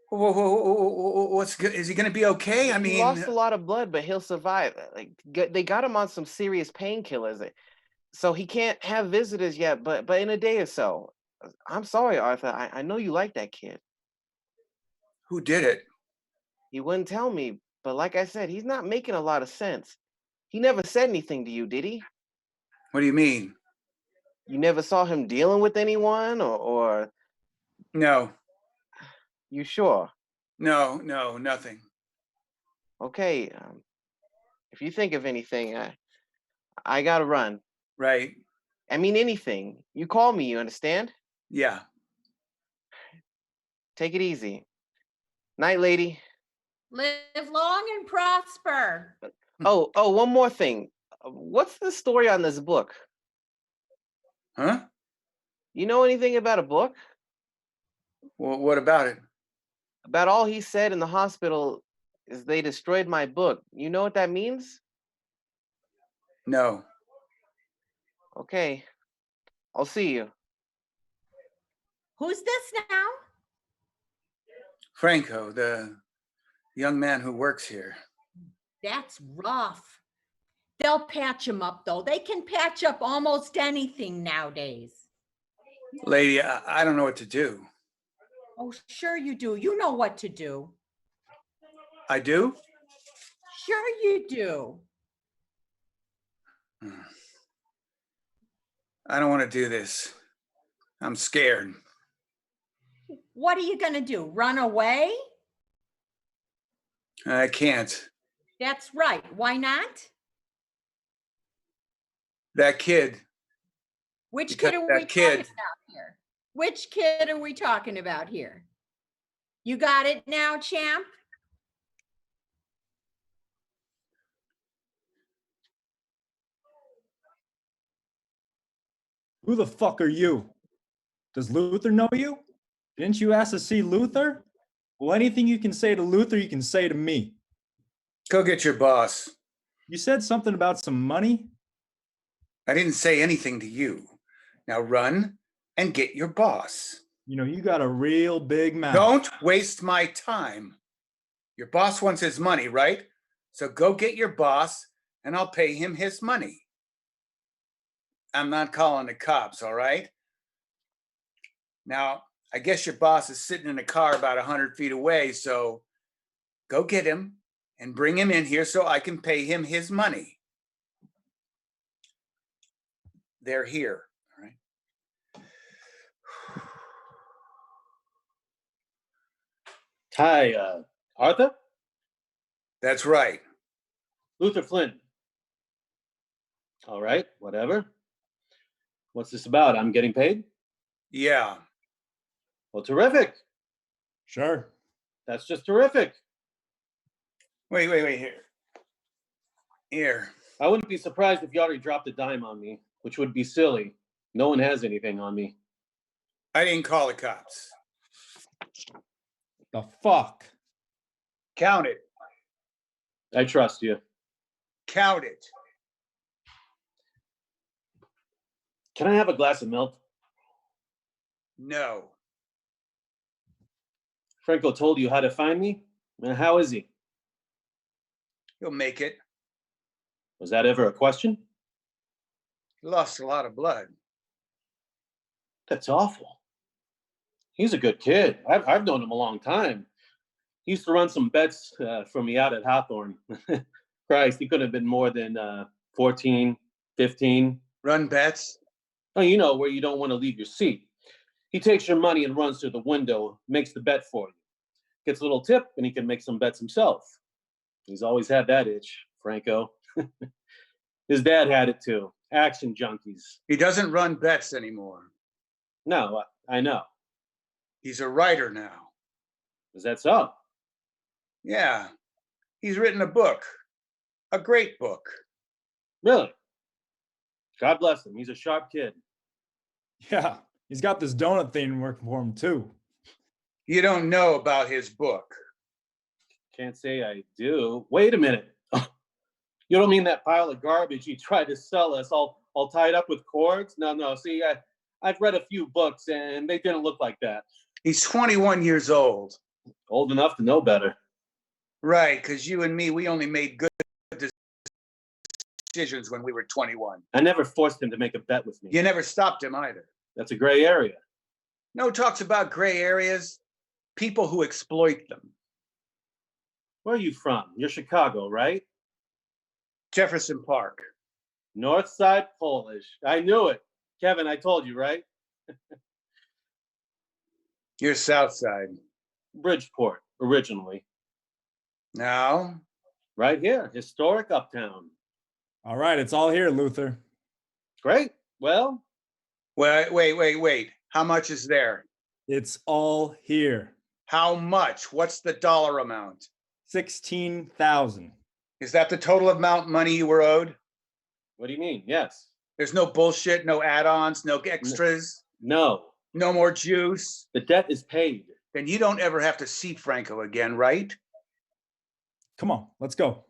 What's good? Is he going to be okay? I He mean, lost a lot of blood, but he'll survive. Like they got him on some serious painkillers, so he can't have visitors yet. But in a day or so. I'm sorry, Arthur. I know you like that kid. who did it? He wouldn't tell me, but like I said, he's not making a lot of sense. He never said anything to you, did he? What do you mean? You never saw him dealing with anyone, or No, you sure? no, nothing. Okay. If you think of anything, I gotta run. Right? I mean anything. You call me. You understand? Yeah. Take it easy. Night, lady. Live long and prosper. Oh, one more thing. What's the story on this book? Huh? You know anything about a book? Well, what about it? About all he said in the hospital is they destroyed my book. You know what that means? No. Okay. I'll see you. Who's this now? Franco, the young man who works here. That's rough. They'll patch him up, though. They can patch up almost anything nowadays. Lady, I don't know what to do. Oh, sure you do. You know what to do. I do? Sure you do. I don't want to do this. I'm scared. What are you going to do? Run away? I can't. That's right. Why not? That kid. Which Because kid are that we kid- talking about here? Which kid are we talking about here? You got it now, champ? Who the fuck are you? Does Luther know you? Didn't you ask to see Luther? Well, anything you can say to Luther, you can say to me. Go get your boss. You said something about some money? I didn't say anything to you. Now run and get your boss. You know, you got a real big mouth. Don't waste my time. Your boss wants his money, right? So go get your boss and I'll pay him his money. I'm not calling the cops, all right? Now, I guess your boss is sitting in a car about 100 feet away, so go get him and bring him in here so I can pay him his money. They're here, all right? Hi, Arthur? That's right. Luther Flynn. All right, whatever. What's this about? I'm getting paid? Yeah. Well, terrific. Sure. That's just terrific. Wait, here. Here. I wouldn't be surprised if you already dropped a dime on me, which would be silly. No one has anything on me. I didn't call the cops. The fuck? Count it. I trust you. Count it. Can I have a glass of milk? No. Franco told you how to find me? How is he? He'll make it. Was that ever a question? He lost a lot of blood. That's awful. He's a good kid. I've known him a long time. He used to run some bets for me out at Hawthorne. Christ, he couldn't have been more than 14, 15. Run bets? Oh, you know, where you don't want to leave your seat. He takes your money and runs through the window, makes the bet for you. Gets a little tip, and he can make some bets himself. He's always had that itch, Franco. His dad had it too. Action junkies. He doesn't run bets anymore. No, I know. He's a writer now. Is that so? Yeah. He's written a book. A great book. Really? God bless him. He's a sharp kid. Yeah, he's got this donut thing working for him too. You don't know about his book. Can't say I do. Wait a minute. You don't mean that pile of garbage he tried to sell us all tied up with cords? No. See, I've read a few books and they didn't look like that. He's 21 years old. Old enough to know better. Right, because you and me, we only made good decisions when we were 21. I never forced him to make a bet with me. You never stopped him either. That's a gray area. No talks about gray areas. People who exploit them. Where are you from? You're Chicago, right? Jefferson Park. North Side Polish. I knew it. Kevin, I told you, right? You're South Side. Bridgeport, originally. Now? Right here, historic uptown. All right, it's all here, Luther. Great. Well, Wait. How much is there? It's all here. How much? What's the dollar amount? 16,000. Is that the total amount money you were owed? what do you mean? Yes. There's no bullshit, no add-ons, no extras, No. no more juice. The debt is paid. Then you don't ever have to see Franco again, right? Come on, let's go.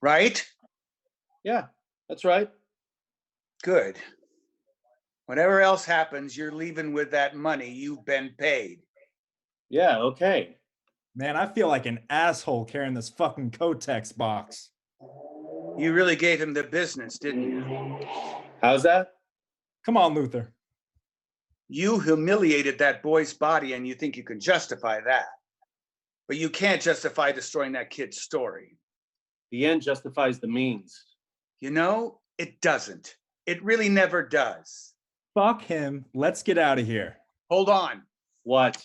Right? Yeah, that's right. Good. Whatever else happens, you're leaving with that money you've been paid. Yeah, okay. Man, I feel like an asshole carrying this fucking Kotex box. You really gave him the business, didn't you? How's that? Come on, Luther. You humiliated that boy's body and you think you can justify that. But you can't justify destroying that kid's story. The end justifies the means. You know, it doesn't. It really never does. Fuck him. Let's get out of here. Hold on. What?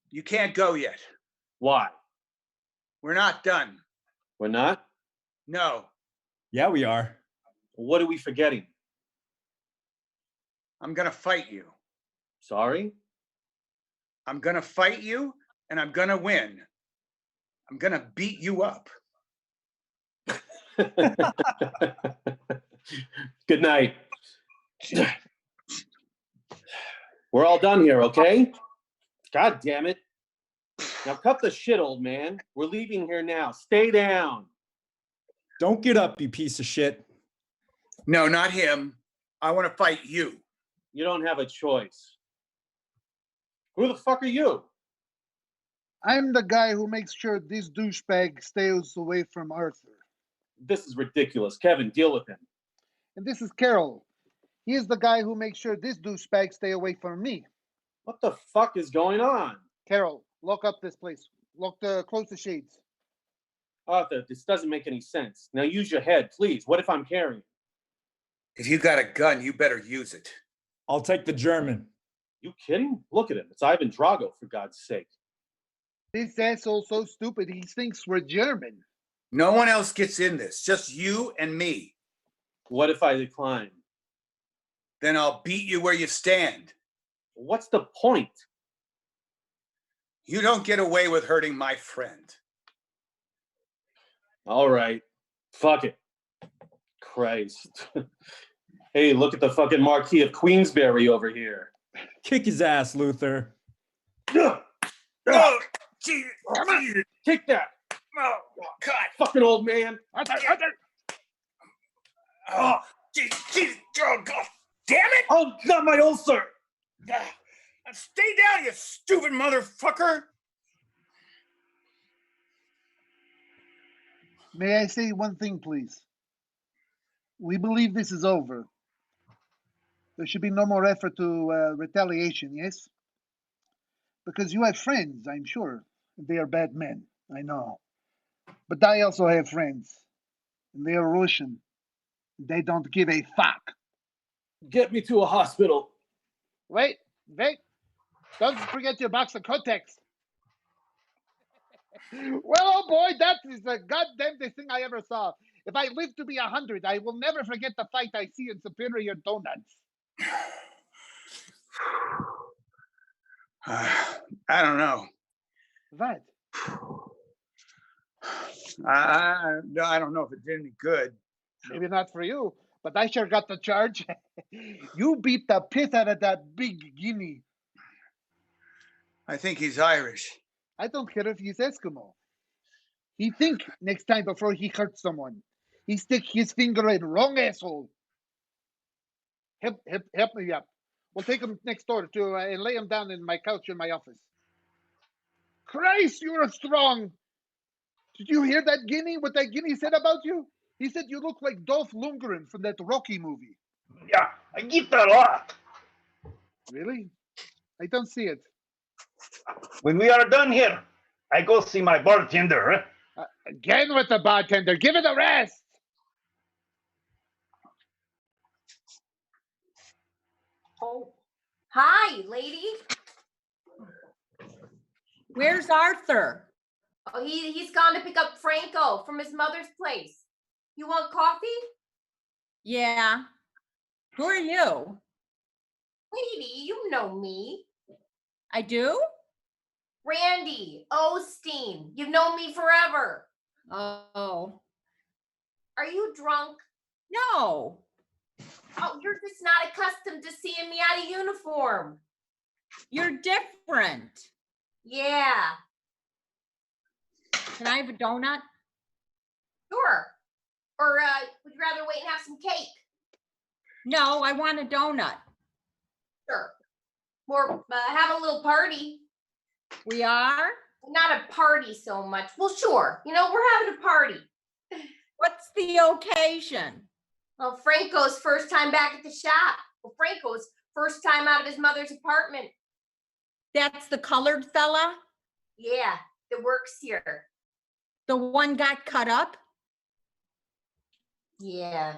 You can't go yet. Why? We're not done. We're not? No. Yeah, we are. What are we forgetting? I'm gonna fight you. Sorry? I'm gonna fight you and I'm gonna win. I'm gonna beat you up. Good night. We're all done here, okay? God damn it. Now cut the shit, old man. We're leaving here now. Stay down. Don't get up, you piece of shit. No, not him. I want to fight you. You don't have a choice. Who the fuck are you? I'm the guy who makes sure this douchebag stays away from Arthur. This is ridiculous. Kevin, deal with him. And this is Kiril. He is the guy who makes sure this douchebag stay away from me. What the fuck is going on? Kiril, lock up this place. Close the shades. Arthur, this doesn't make any sense. Now use your head, please. What if I'm carrying? If you got a gun, you better use it. I'll take the German. You kidding? Look at him. It's Ivan Drago, for God's sake. This asshole's so stupid, he thinks we're German. No one else gets in this, just you and me. What if I decline? Then I'll beat you where you stand. What's the point? You don't get away with hurting my friend. All right. Fuck it. Christ. Hey, look at the fucking Marquis of Queensberry over here. Kick his ass, Luther. Oh, gee, come on. Take that. Oh, God. Fucking old man. Arthur! Oh, gee, oh, God. Damn it. Oh, not my ulcer. Stay down, you stupid motherfucker. May I say one thing, please? We believe this is over. There should be no more effort to retaliation, yes? Because you have friends, I'm sure. They are bad men, I know. But I also have friends. And they are Russian. They don't give a fuck. Get me to a hospital. Wait. Don't forget your box of Kotex. Well, oh boy, that is the goddamnest thing I ever saw. If I live to be 100, I will never forget the fight I see in Superior Donuts. I don't know. What? I don't know if it did any good. Maybe not for you, but I sure got the charge. You beat the piss out of that big guinea. I think he's Irish. I don't care if he's Eskimo. He think next time before he hurts someone. He stick his finger in wrong asshole. Help me up. We'll take him next door to and lay him down in my couch in my office. Christ, you're strong. Did you hear that Guinea? What that Guinea said about you? He said you look like Dolph Lundgren from that Rocky movie. Yeah, I get that a lot. Really? I don't see it. When we are done here, I go see my bartender. Again with the bartender. Give it a rest. Oh, hi, lady. Where's Arthur? Oh, he's gone to pick up Franco from his mother's place. You want coffee? Yeah. Who are you? Lady, you know me. I do? Randy, Osteen. You've known me forever. Oh, Are you drunk? no. Oh, you're just not accustomed to seeing me out of uniform. You're different. Yeah, Can I have a donut? sure. Or would you rather wait and have some cake? No, I want a donut. Sure. Or have a little party. We are? Not a party so much. Well, sure. You know, we're having a party. What's the occasion? Well, Franco's first time back at the shop. Well, Franco's first time out of his mother's apartment. That's the colored fella? Yeah, that works here. The one got cut up? Yeah.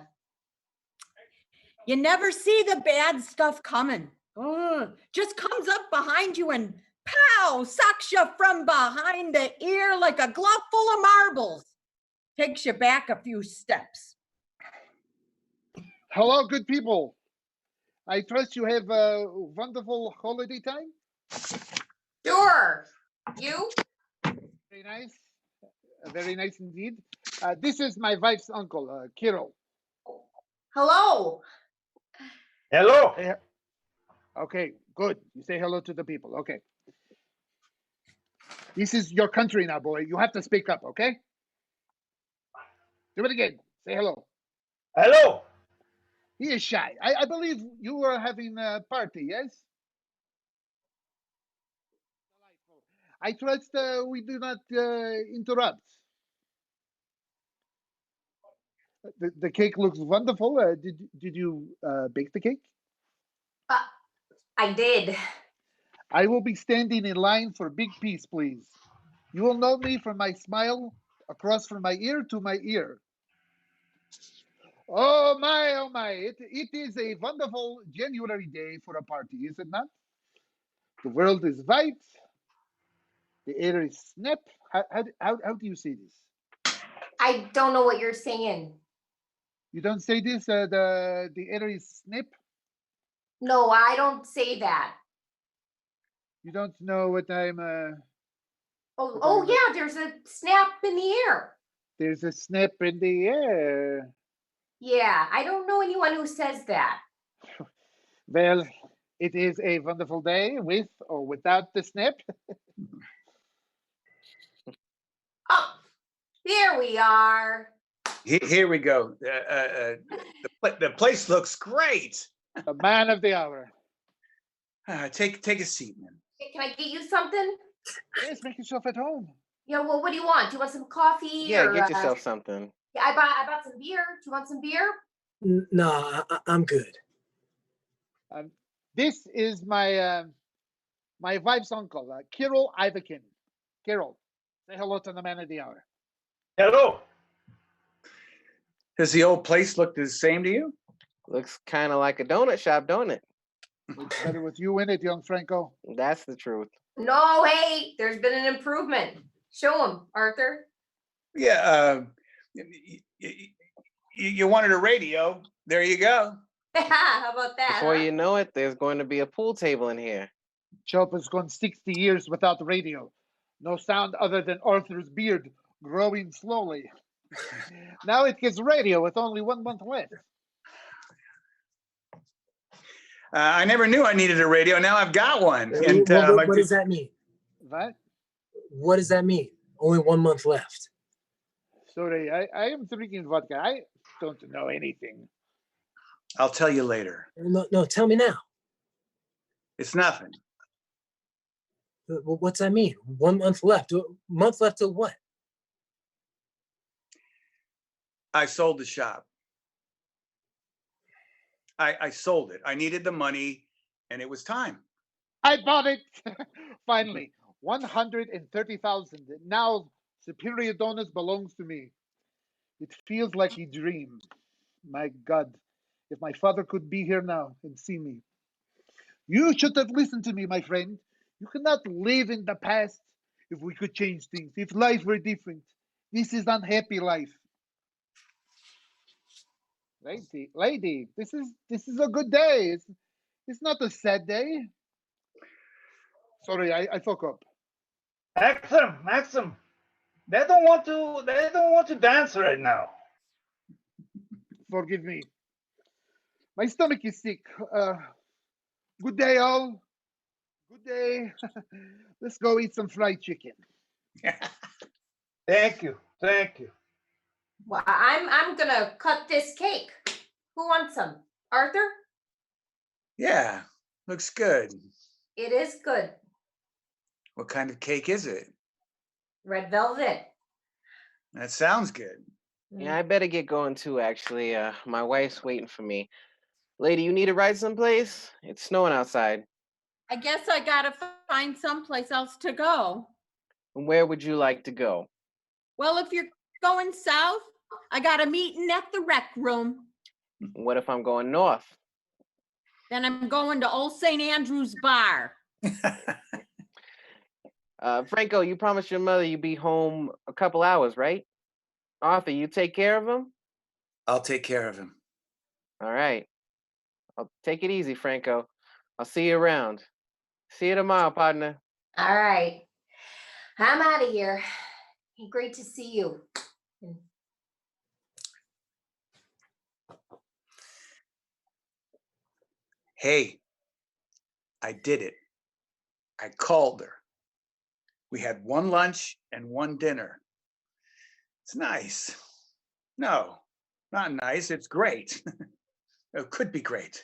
You never see the bad stuff coming. Just comes up behind you and pow, sucks you from behind the ear like a glove full of marbles. Takes you back a few steps. Hello, good people. I trust you have a wonderful holiday time. Sure. You? Very nice. Very nice indeed. This is my wife's uncle, Kiril. Hello. Hello. Okay, good. You say hello to the people. Okay. This is your country now, boy. You have to speak up, okay? Do it again. Say hello. Hello. He is shy. I believe you were having a party, yes? I trust we do not interrupt. The cake looks wonderful. Did you bake the cake? I did. I will be standing in line for a big piece, please. You will know me from my smile across from my ear to my ear. Oh my, it is a wonderful January day for a party, is it not? The world is white, the air is snap. How do you say this? I don't know what you're saying. You don't say this, the air is snap? No, I don't say that. You don't know what I'm, Oh yeah, there's a snap in the air. there's a snap in the air. Yeah, I don't know anyone who says that. Well, it is a wonderful day with or without the snap. Oh, here we are. Here we go. The place looks great. The man of the hour. Take a seat, man. Hey, can I get you something? Yes, make yourself at home. Yeah, well, what do you want? Do you want some coffee? Yeah, or, get yourself something. Yeah, I bought some beer. Do you want some beer? No, I'm good. This is my my wife's uncle, Kiril Ivakin. Kiril, say hello to the man of the hour. Hello. Does the old place look the same to you? Looks kind of like a donut shop, don't it? It's better with you in it, young Franco. That's the truth. No, hey, there's been an improvement. Show him, Arthur. Yeah. You wanted a radio. There you go. How about that? Before huh? you know it, there's going to be a pool table in here. Chop has gone 60 years without the radio. No sound other than Arthur's beard growing slowly. Now it gets radio with only 1 month left. I never knew I needed a radio. Now I've got one. And What does that mean? What? What does that mean? Only 1 month left. Sorry, I am drinking vodka. I don't know anything. I'll tell you later. No, tell me now. It's nothing. What's that mean? 1 month left. A month left till what? I sold the shop. I sold it. I needed the money, and it was time. I bought it. Finally, 130,000. Now Superior Donuts belongs to me. It feels like a dream. My God, if my father could be here now and see me. You should have listened to me, my friend. You cannot live in the past. If we could change things, if life were different. This is unhappy life. Lady, this is a good day. It's not a sad day. Sorry, I fuck up. Maxim, they don't want to dance right now. Forgive me. My stomach is sick. Good day, all. Good day. Let's go eat some fried chicken. Thank you. Well, I'm gonna cut this cake. Who wants some? Arthur? Yeah, looks good. It is good. What kind of cake is it? Red velvet. That sounds good. Yeah, I better get going too, actually. My wife's waiting for me. Lady, you need a ride someplace? It's snowing outside. I guess I gotta find someplace else to go. And where would you like to go? Well, if you're going south, I got a meeting at the rec room. What if I'm going north? Then I'm going to Old St. Andrew's Bar. Franco, you promised your mother you'd be home a couple hours, right? Arthur, you take care of him? I'll take care of him. All right. I'll take it easy, Franco. I'll see you around. See you tomorrow, partner. All right. I'm out of here. Great to see you. Hey, I did it. I called her. We had one lunch and one dinner. It's nice. No, not nice. It's great. It could be great.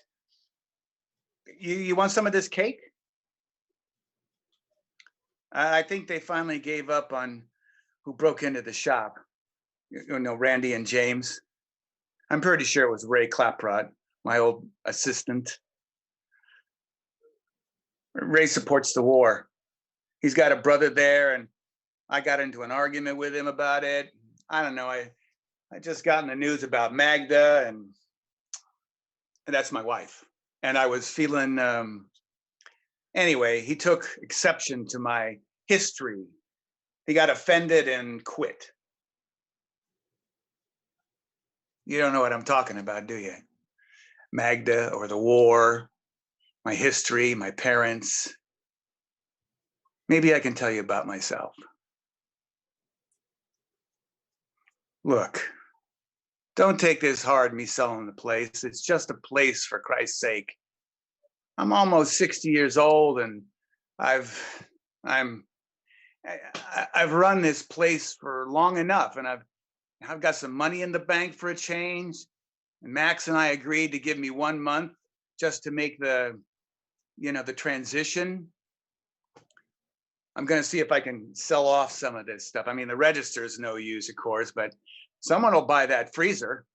You want some of this cake? I think they finally gave up on who broke into the shop. You know, Randy and James. I'm pretty sure it was Ray Claprod, my old assistant. Ray supports the war. He's got a brother there, and I got into an argument with him about it. I don't know. I just got in the news about Magda, and that's my wife. And I was feeling, anyway, he took exception to my history. He got offended and quit. You don't know what I'm talking about, do you? Magda or the war, my history, my parents. Maybe I can tell you about myself. Look, don't take this hard, me selling the place. It's just a place, for Christ's sake. I'm almost 60 years old, and I've run this place for long enough, and I've got some money in the bank for a change. And Max and I agreed to give me 1 month just to make the transition. I'm going to see if I can sell off some of this stuff. I mean, the register is no use, of course, but someone will buy that freezer.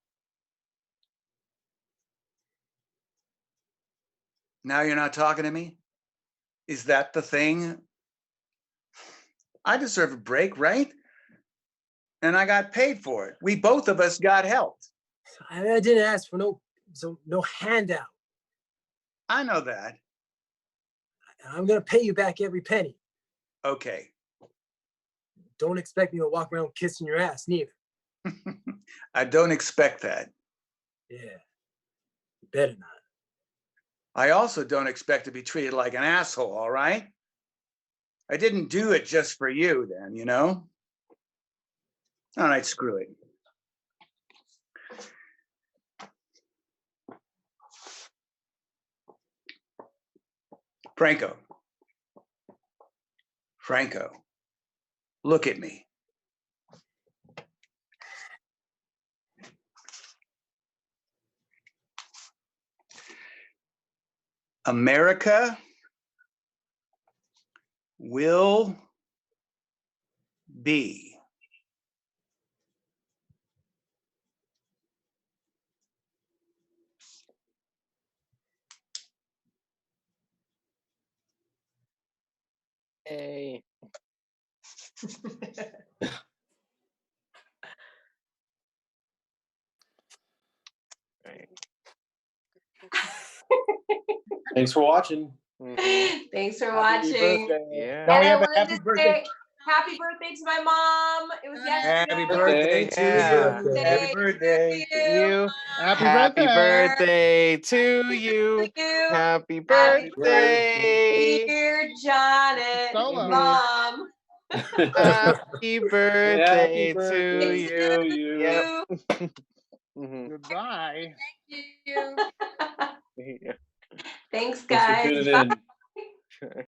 Now you're not talking to me? Is that the thing? I deserve a break, right? And I got paid for it. We both of us got help. I didn't ask for no handout. I know that. I'm gonna pay you back every penny. Okay. Don't expect me to walk around kissing your ass, neither. I don't expect that. Yeah, you better not. I also don't expect to be treated like an asshole, all right? I didn't do it just for you then, you know? All right, screw it. Franco, look at me. America will be Hey. Right. Thanks for watching. Mhm. Thanks for Happy watching. birthday. Yeah. Don't And we I have a wanted happy to birthday? say happy birthday to my mom. It was yesterday. Happy birthday to Yeah. you. Happy birthday. You. Happy Happy birthday. birthday to you. You. Happy Happy birthday. Dear Janet, Solo. Mom. Happy birthday to birthday you. to you. Yep. Mhm. Goodbye. You. Yeah. Thanks, Thanks for guys. tuning Bye. in.